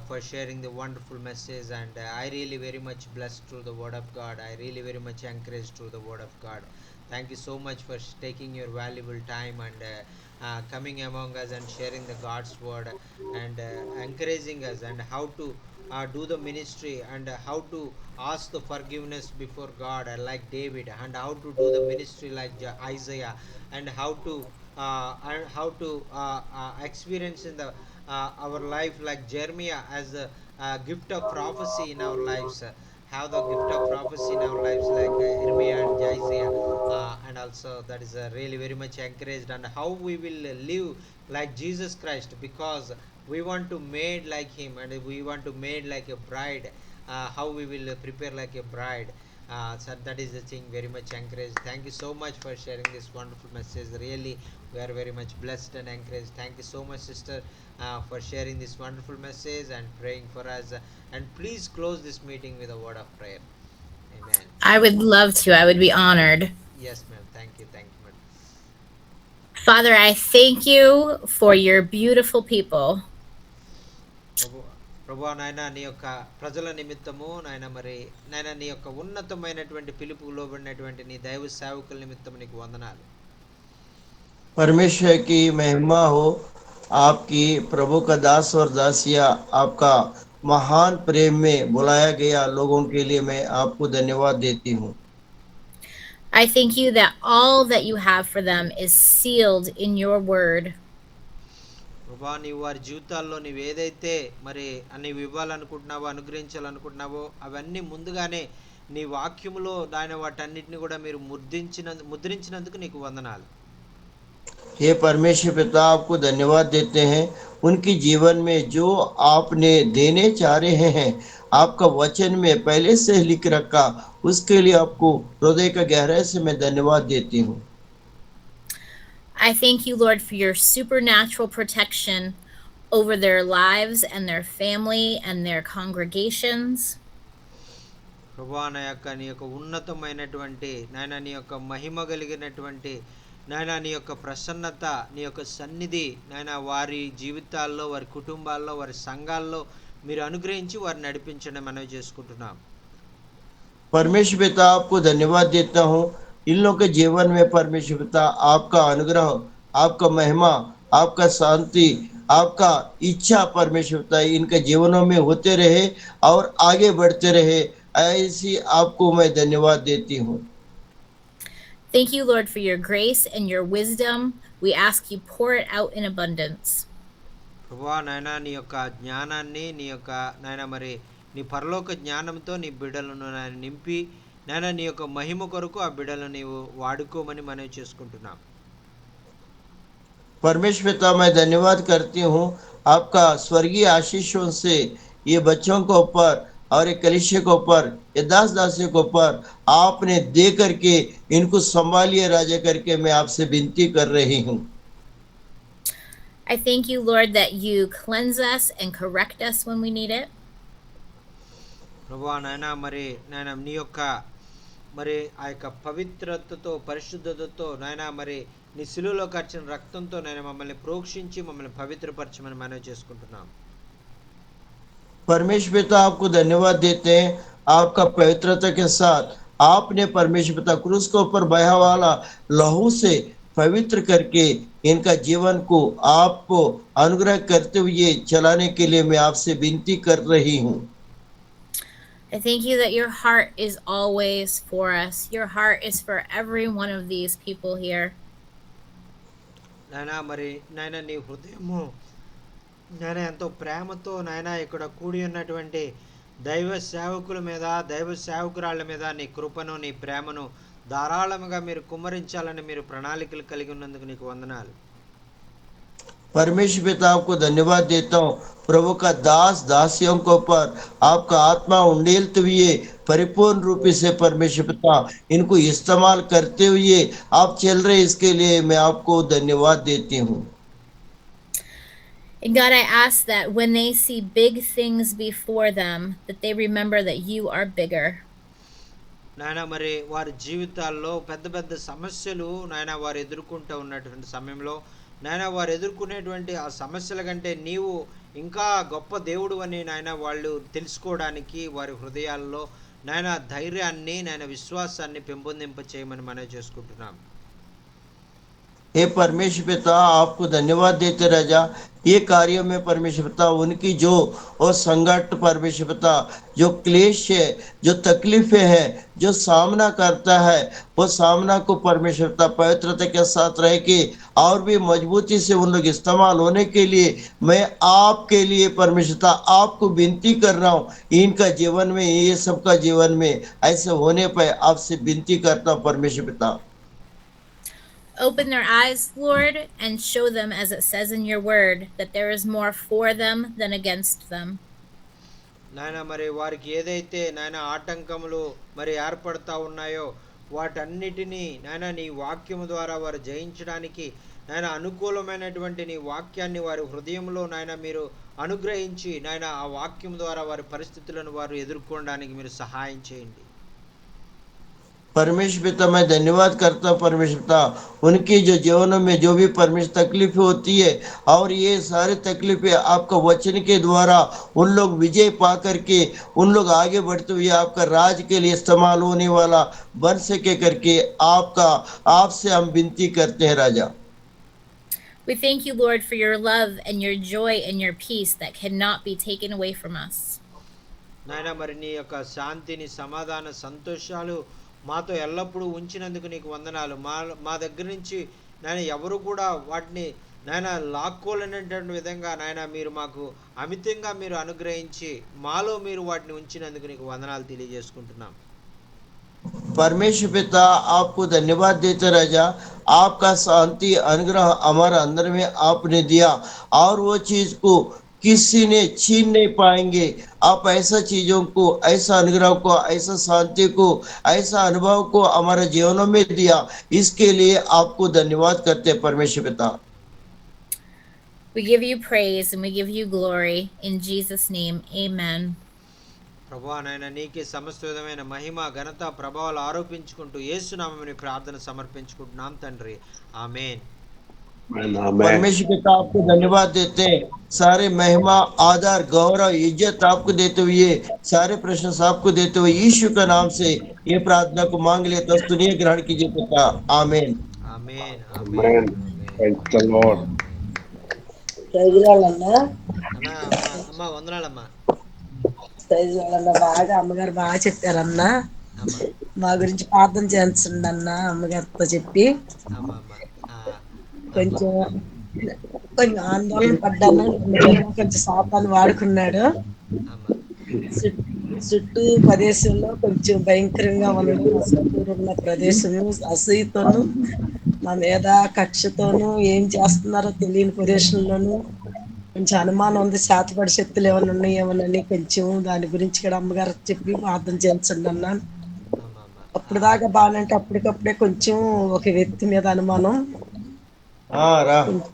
for sharing the wonderful message. And I really very much blessed through the word of God. I really very much encouraged through the word of God. Thank you so much for taking your valuable time, and coming among us and sharing the God's word, and encouraging us, and how to do the ministry, and how to ask the forgiveness before God, like David, and how to do the ministry like Isaiah, and how to experience in the our life like Jeremiah, as a gift of prophecy in our lives. Have the gift of prophecy in our lives like Jeremiah and Isaiah, and also that is really very much encouraged. And how we will live like Jesus Christ, because we want to made like Him, and we want to made like a bride. How we will prepare like a bride. So that is the thing very much encouraged. Thank you so much for sharing this wonderful message. Really, we are very much blessed and encouraged. Thank you so much, sister, for sharing this wonderful message and praying for us. And please close this meeting with a word of prayer. Amen. I would love to. I would be honored. Yes, ma'am. Thank you. Thank you, ma'am. Father, I thank you for your beautiful people. ప్రభా నాయన, నీ యొక్క ప్రజల నిమిత్తము నాయన, మరి నాయన నీ యొక్క ఉన్నతమైనటువంటి పిలుపుకు లోబడినటువంటి నీ దైవ సేవకుల నిమిత్తము నీకు వందనాలు. परमेश्वर की महिमा हो, आपकी प्रभु का दास और दासिया आपका महान प्रेम में बुलाया गया लोगों के लिए मैं आपको धन्यवाद देती हूँ। I thank you that all that you have for them is sealed in your word. ప్రభా, నీవు వారి జీవితాల్లో నీవు ఏదైతే మరి నీవు ఇవ్వాలనుకుంటున్నావో, అనుగ్రహించాలనుకుంటున్నావో, అవన్నీ ముందుగానే నీ వాక్యములో దాని వాటన్నిటిని కూడా మీరు ముద్రించినందుకు నీకు వందనాలు. हे परमेश्वर पिता, आपको धन्यवाद देते हैं उनके जीवन में जो आपने देने चाह रहे हैं, आपका वचन में पहले से लिख रखा, उसके लिए आपको हृदय का गहराई से मैं धन्यवाद देती हूँ। I thank you, Lord, for your supernatural protection over their lives and their family and their congregations. ప్రభా, నా యొక్క నీ యొక్క ఉన్నతమైనటువంటి నాయన, నీ యొక్క మహిమ కలిగినటువంటి నాయన, నీ యొక్క ప్రసన్నత, నీ యొక్క సన్నిధి నాయన వారి జీవితాల్లో, వారి కుటుంబాల్లో, వారి సంఘాల్లో మీరు అనుగ్రహించి వారిని నడిపించండి మనవి చేసుకుంటున్నాం. परमेश्वर पिता, आपको धन्यवाद देता हूँ इन लोगों के जीवन में। परमेश्वर पिता, आपका अनुग्रह, आपका महिमा, आपका शांति, आपका इच्छा परमेश्वर पिता इनके जीवनों में होते रहे और आगे बढ़ते रहे, ऐसी आपको मैं धन्यवाद देती हूँ। Thank you, Lord, for your grace and your wisdom. We ask you pour it out in abundance. ప్రభువా నాయనా నీ యొక్క జ్ఞానాన్ని నీ యొక్క నాయన మరి నీ పరలోక జ్ఞానంతో నీ బిడ్డలను నాయన నింపి నాయన నీ యొక్క మహిమ కొరకు ఆ బిడ్డలను నీవు వాడుకోమని మనవి చేసుకుంటున్నాం. परमेश्वर पिता मैं धन्यवाद करती हूँ आपका स्वर्गीय आशीषों से ये बच्चों के ऊपर और ये कलिशे के ऊपर ये दास दासियों के ऊपर आपने दे करके इनको संभालिए राजा करके मैं आपसे विनती कर रही हूँ. I thank you, Lord, that you cleanse us and correct us when we need it. ప్రభువా నాయనా మరి నాయన నీ యొక్క మరి ఆ యొక్క పవిత్రతతో పరిశుద్ధతతో నాయన మరి నీ శిలువలో ఖర్చిన రక్తంతో నాయన మమ్మల్ని ప్రోక్షించి మమ్మల్ని పవిత్రపరచమని మనవి చేసుకుంటున్నాం. परमेश्वर पिता आपको धन्यवाद देते हैं आपका पवित्रता के साथ आपने परमेश्वर पिता क्रूस के ऊपर बहा वाला लहू से पवित्र करके इनका जीवन को आपको अनुग्रह करते हुए चलाने के लिए मैं आपसे विनती कर रही हूँ. I thank you that your heart is always for us. Your heart is for every one of these people here. నాయన మరి నాయన నీ హృదయము నాయన ఎంతో ప్రేమతో నాయన ఇక్కడ కూడి ఉన్నటువంటి దైవ సేవకుల మీద దైవ సేవకురాళ్ళ మీద నీ కృపను నీ ప్రేమను ధారాళముగా మీరు కుమ్మరించాలని మీరు ప్రణాళికలు కలిగి ఉన్నందుకు నీకు వందనాలు. परमेश्वर पिता आपको धन्यवाद देता हूँ प्रभु का दास दासियों के ऊपर आपका आत्मा उंडेलते हुए परिपूर्ण रूप से परमेश्वर पिता इनको इस्तेमाल करते हुए आप चल रहे इसके लिए मैं आपको धन्यवाद देती हूँ. And God, I ask that when they see big things before them, that they remember that you are bigger. నాయన మరి వారి జీవితాల్లో పెద్ద పెద్ద సమస్యలు నాయన వారు ఎదుర్కొంటూ ఉన్నటువంటి సమయంలో నాయన వారు ఎదుర్కొనేటువంటి ఆ సమస్యల కంటే నీవు ఇంకా గొప్ప దేవుడు అని నాయన వాళ్ళు తెలుసుకోవడానికి వారి హృదయాల్లో నాయన ధైర్యాన్ని నాయన విశ్వాసాన్ని పెంపొందింప చేయమని మనవి చేసుకుంటున్నాం. हे परमेश्वर पिता आपको धन्यवाद देते राजा ये कार्यों में परमेश्वर पिता उनकी जो और संकट परमेश्वर पिता जो क्लेश है जो तकलीफें है जो सामना करता है वो सामना को परमेश्वर पिता पवित्रता के साथ रह के और भी मजबूती से उन लोग इस्तेमाल होने के लिए मैं आपके लिए परमेश्वर पिता आपको विनती कर रहा हूँ. इनका जीवन में ये सबका जीवन में ऐसे होने पर आपसे विनती करता हूँ परमेश्वर पिता. Open their eyes, Lord, and show them, as it says in your word, that there is more for them than against them. నాయన మరి వారికి ఏదైతే నాయన ఆటంకములు మరి ఏర్పడతా ఉన్నాయో వాటన్నిటినీ నాయన నీ వాక్యము ద్వారా వారు జయించడానికి నాయన అనుకూలమైనటువంటి నీ వాక్యాన్ని వారి హృదయంలో నాయన మీరు అనుగ్రహించి నాయన ఆ వాక్యం ద్వారా వారి పరిస్థితులను వారు ఎదుర్కోవడానికి మీరు సహాయం చేయండి. परमेश्वर पिता मैं धन्यवाद करता हूँ परमेश्वर पिता उनकी जो जीवनों में जो भी परमेश्वर तकलीफें होती है और ये सारी तकलीफें आपका वचन के द्वारा उन लोग विजय पा करके उन लोग आगे बढ़ते हुए आपका राज के लिए इस्तेमाल होने वाला बन सके करके आपका आपसे हम विनती करते हैं राजा. We thank you, Lord, for your love and your joy and your peace that cannot be taken away from us. నాయన మరి నీ యొక్క శాంతిని సమాధాన సంతోషాలు మాతో ఎల్లప్పుడూ ఉంచినందుకు నీకు వందనాలు. మా దగ్గర నుంచి నాయన ఎవరు కూడా వాటిని నాయన లాక్కోలేనటువంటి విధంగా నాయన మీరు మాకు అమితంగా మీరు అనుగ్రహించి మాలో మీరు వాటిని ఉంచినందుకు నీకు వందనాలు తెలియజేసుకుంటున్నాం. परमेश्वर पिता आपको धन्यवाद देते राजा आपका शांति अनुग्रह हमारे अंदर में आपने दिया और वो चीज को किसी ने छीन नहीं पाएंगे. आप ऐसा चीजों को ऐसा अनुग्रह को ऐसा शांति को ऐसा अनुभव को हमारे जीवनों में दिया इसके लिए आपको धन्यवाद करते हैं परमेश्वर पिता. We give you praise and we give you glory in Jesus' name. Amen. ప్రభువా నాయన నీకే సమస్త విధమైన మహిమ ఘనత ప్రభావాలు ఆరోపించుకుంటూ యేసునామముని ప్రార్థన సమర్పించుకుంటున్నాం తండ్రి. ఆమేన్. परमेश्वर पिता आपको धन्यवाद देते हैं सारे महिमा आदर गौरव इज्जत आपको देते हुए सारे प्रशंसा आपको देते हुए यीशु के नाम से ये प्रार्थना को मांग लेता हूं सुनिए ग्रहण कीजिए पिता आमीन. ఆమేన్. Amen. Praise the Lord. ప్రైజ్లాలన్నా అన్నా అమ్మ వందనాలమ్మా. ప్రైజ్లాలన్నా బాగా అమ్మగారు బాగా చెప్పారన్నా అమ్మా మా గురించి ప్రార్థన చేయండి అన్న అమ్మగారితో చెప్పి అమ్మా అమ్మా కొంచెం కొంచెం ఆందోళన పడ్డాను. 2 నెలలు కొంచెం సాతాను వాడుకున్నాడు. అమ్మా. చుట్ చుట్టూ ప్రదేశంలో కొంచెం భయంకరంగా ఉండడం, అసూతూరున్న ప్రదేశము, అసూయతోను, నా మీద కక్షతోను, ఏం చేస్తున్నారో తెలియని ప్రదేశంలోను కొంచెం అనుమానం ఉంది. శాతపడి శక్తులు ఏమైనా ఉన్నాయేమోనని కొంచెం దాని గురించి కూడా అమ్మగారికి చెప్పి ప్రార్థన చేయించండి అన్నాను. అమ్మా అమ్మా అప్పుడు దాకా బాగానే అంటే అప్పటికప్పుడే కొంచెం ఒక వ్యక్తి మీద అనుమానం రా కొంచెం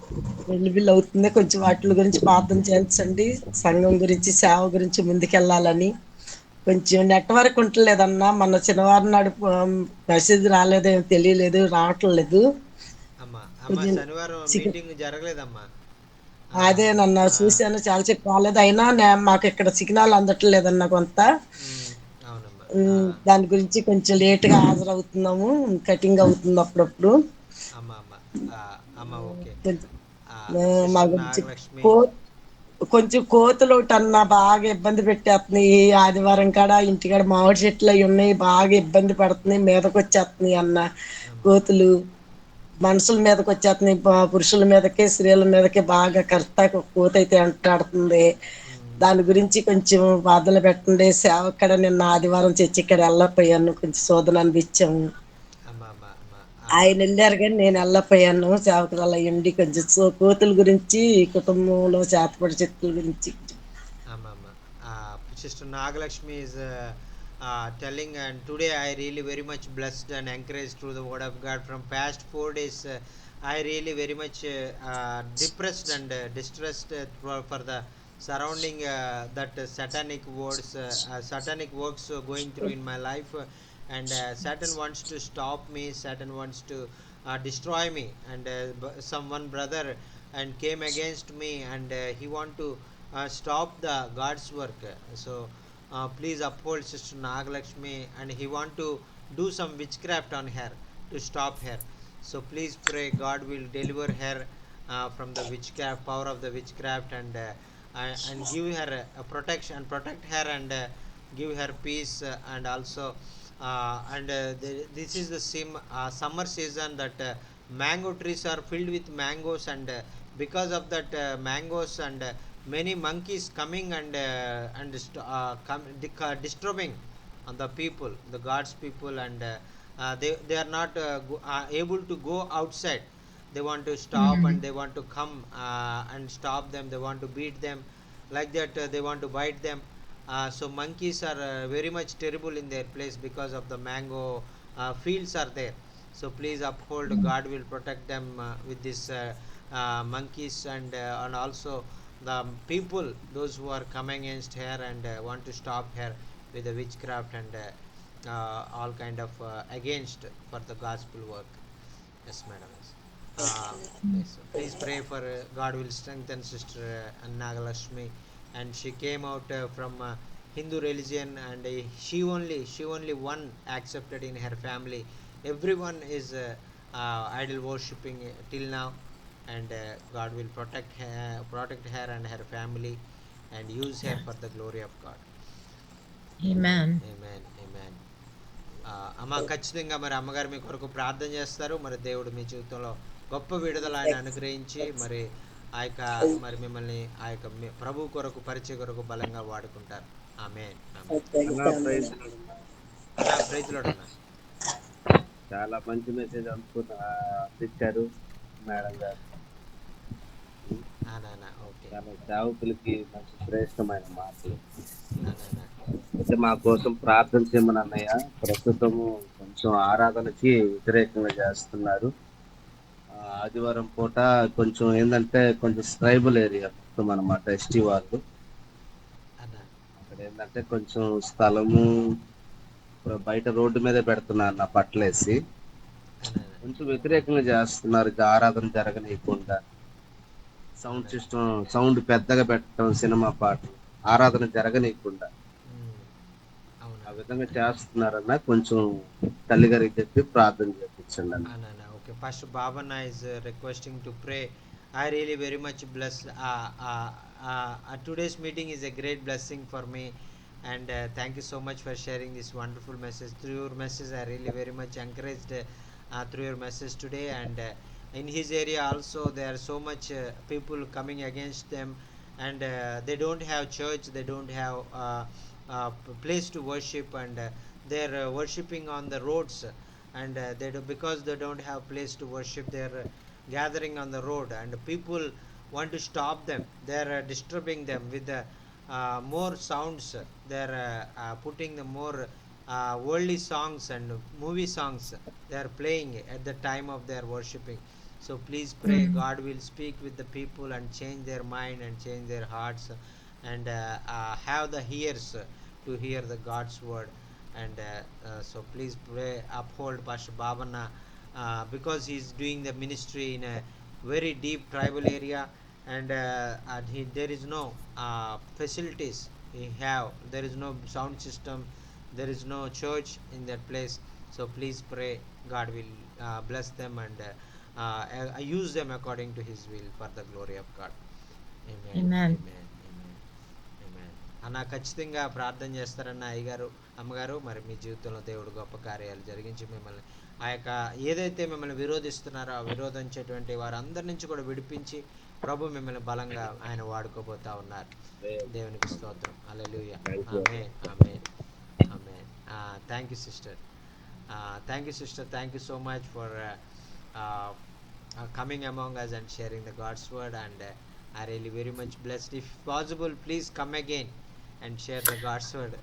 వెల్లుబిల్లు అవుతుంది. కొంచెం వాటి గురించి ప్రార్థన చేయించండి. సంఘం గురించి, సేవ గురించి ముందుకెళ్ళాలని. కొంచెం నెట్వర్క్ ఉంటలేదన్నా. మొన్న శనివారం నాడు మెసేజ్ రాలేదేమో తెలియలేదు, రావట్లేదు. అమ్మా అమ్మా కొంచెం శనివారం సిగ్గు మీటింగ్ జరగలేదమ్మా. అదే నన్ను ఆ, చూశాను, చాలా చెప్పి రాలేదు. అయినా మాకు ఇక్కడ సిగ్నల్ అందట్లేదన్న కొంత. ఉమ్, అవునమ్మా. దాని గురించి కొంచెం లేటుగా హాజరవుతున్నాము. కటింగ్ అవుతుంది అప్పుడప్పుడు. అమ్మా అమ్మా ఆ, అమ్మా ఓకే. కొంచెం ఆ, మా సిస్టర్ గురించి నాగలక్ష్మి. కో కొంచెం కోతులు ఒకటి అన్న బాగా ఇబ్బంది పెట్టేస్తున్నాయి. ఆదివారం కాడ ఇంటికాడ మామిడి చెట్లు అవి ఉన్నాయి, బాగా ఇబ్బంది పడుతున్నాయి, మీదకి వచ్చేస్తున్నాయి అన్న అమ్మా అమ్మా కోతులు. మనుషుల మీదకి వచ్చేస్తున్నాయి, పురుషుల మీదకి, స్త్రీల మీదకి బాగా కర్త కోత అయితే అంటాడుతుంది. ఉమ్, దాని గురించి కొంచెం బాధలు పెట్టండి. సేవ ఇక్కడ నిన్న ఆదివారం చర్చి ఇక్కడ వెళ్ళకపోయాను, కొంచెం శోధన అనిపించాము. అమ్మా అమ్మా అమ్మా ఆయన వెళ్ళారు కానీ నేను వెళ్ళపోయాను. సేవకురాలు అయ్యండి కొంచెం కోతుల గురించి, కుటుంబంలో చేతపడి శక్తుల గురించి. అమ్మా అమ్మా sister Nagalakshmi is telling, and today I really very much blessed and encouraged through the word of God. From past 4 days I really very much depressed and distressed for the surrounding that satanic words, satanic works going through in my life, and Satan wants to stop me, Satan wants to destroy me, and someone brother and came against me, and he want to stop the God's work. So please uphold Sister Nagalakshmi, and he want to do some witchcraft on her to stop her. So please pray God will deliver her from the witchcraft power of the witchcraft, and give her a protection, protect her, and give her peace, and also this is the same summer season that mango trees are filled with mangoes, and because of that mangoes, and many monkeys coming, and disturbing on the people, the God's people, and they are not able to go outside. They want to stop, and they want to come and stop them, they want to beat them, like that they want to bite them. So monkeys are very much terrible in their place because of the mango fields are there. So please uphold, God will protect them with this monkeys, and also the people, those who are coming against her, and want to stop her with the witchcraft, and all kind of against for the gospel work. Yes, madam. Yes. Please pray for God will strengthen Sister Nagalakshmi, and she came out from Hindu religion, and she only one accepted in her family. Everyone is idol worshipping till now, and God will protect her and her family, and use her for the glory of God. Amen. Amen. Amen. అమ్మ ఖచ్చితంగా మరి అమ్మగారు మీ కొరకు ప్రార్థన చేస్తారు. మరి దేవుడు మీ జీవితంలో గొప్ప విడుదల ఆయన అనుగ్రహించి, మరి ఆ యొక్క మరి మిమ్మల్ని ఆ యొక్క ప్రభు కొరకు, పరిచయ కొరకు బలంగా వాడుకుంటారు. ఆమేన్. ప్రైజ్ లార్డ్ అన్న. చాలా మంచి మెసేజ్ అందించారు మేడం గారు. నాన్న ఓకే. చాలా సేవకులకి మంచి శ్రేష్టమైన మాటలు. నాన్న అయితే మా కోసం ప్రార్థన చేయమని అన్నయ్య. ప్రస్తుతము కొంచెం ఆరాధనకి వ్యతిరేకంగా చేస్తున్నారు. ఆదివారం పూట కొంచెం ఏంటంటే కొంచెం ట్రైబల్ ఏరియా మొత్తం అనమాట, ఎస్టీ వాళ్ళు. అన్న అక్కడ ఏంటంటే కొంచెం స్థలము బయట రోడ్డు మీదే పెడుతున్నారు నా పట్లేసి. అన్న కొంచెం వ్యతిరేకంగా చేస్తున్నారు, ఆరాధన జరగనీయకుండా. సౌండ్ సిస్టమ్ సౌండ్ పెద్దగా పెట్టడం, సినిమా పాటలు, ఆరాధన జరగనీయకుండా అవునా ఆ విధంగా చేస్తున్నారన్న. కొంచెం తల్లిగారికి చెప్పి ప్రార్థన చేయించండి అన్న. అన్న okay. Pastor Bhavana is requesting to pray. I really very much blessed. Today's meeting is a great blessing for me, and thank you so much for sharing this wonderful message. Through your message, I really very much encouraged through your message today, and in his area also there are so much people coming against them, and they don't have church, they don't have place to worship, and they're worshiping on the roads, and they do, because they don't have place to worship, they're gathering on the road, and people want to stop them, they're disturbing them with the more sounds, they're putting the more worldly songs and movie songs they are playing at the time of their worshiping. So please pray God will speak with the people and change their mind and change their hearts, and have the ears to hear the God's word, and so please pray, uphold Pastor Bhavana, because he's doing the ministry in a very deep tribal area, and there is no facilities he have, there is no sound system, there is no church in that place. So please pray God will bless them, and use them according to his will for the glory of God. Amen. Amen. Amen. Amen. Amen. అన్న ఖచ్చితంగా ప్రార్థన చేస్తారన్న అయ్యగారు, అమ్మగారు, మరి మీ జీవితంలో దేవుడు గొప్ప కార్యాలు జరిగించి మిమ్మల్ని ఆ యొక్క ఏదైతే మిమ్మల్ని విరోధిస్తున్నారో ఆ విరోధించేటువంటి వారందరి నుంచి కూడా విడిపించి ప్రభు మిమ్మల్ని బలంగా ఆయన వాడుకోబోతా ఉన్నారు. దేవునికి స్తోత్రం. హల్లెలూయా. ఆమేన్. ఆమేన్. ఆమేన్. Thank you sister. Thank you sister, thank you so much for uh, coming among us and sharing the God's word, and I really very much blessed. If possible, please come again and share the God's word.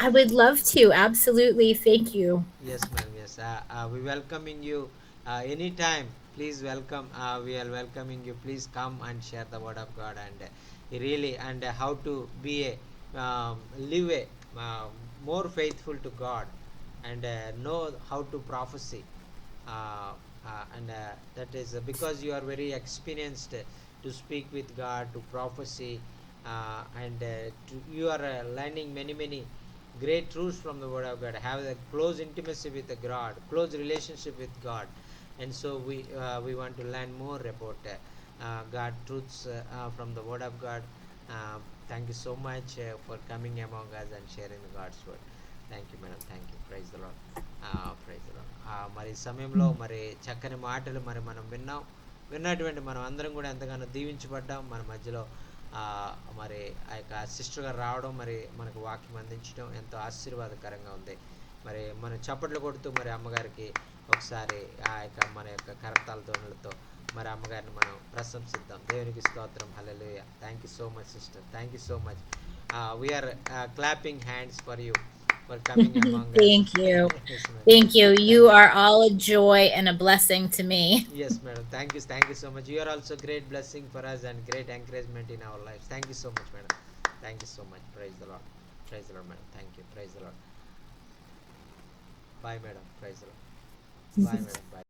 I would love to. Absolutely. Thank you. Yes ma'am, yes, we welcoming you anytime, please welcome, we are welcoming you, please come and share the word of God, and really, and how to be a live a more faithful to God, and know how to prophecy, and that is because you are very experienced to speak with God, to prophecy, and you are learning many great truths from the word of God, have a close intimacy with the God, close relationship with God, and so we want to learn more about God truths from the word of God. Thank you so much for coming among us and sharing the God's word. Thank you madam, thank you. Praise the Lord. Praise the Lord. మరి ఈ సమయంలో మరి చక్కని మాటలు మరి మనం విన్నటువంటి మనం అందరం కూడా ఎంతగానో దీవించబడ్డాం. మన మధ్యలో మరి ఆ యొక్క సిస్టర్ గారు రావడం, మరి మనకు వాక్యం అందించడం ఎంతో ఆశీర్వాదకరంగా ఉంది. మరి మనం చప్పట్లు కొడుతూ మరి అమ్మగారికి ఒకసారి ఆ యొక్క మన యొక్క కరతాల ధ్వనులతో మరి అమ్మగారిని మనం ప్రశంసిద్దాం. దేవునికి స్తోత్రం. హల్లెలూయా. Thank you so much sister, thank you so much. We are clapping hands for you for coming among us. Thank you. Yes, madam. Thank you. You are all a joy and a blessing to me. Yes madam, thank you so much. You are also great blessing for us and great encouragement in our lives. Thank you so much madam, thank you so much. Praise the Lord. Praise the Lord madam. Thank you. Praise the Lord. Bye madam. Praise the Lord. Bye madam. Bye.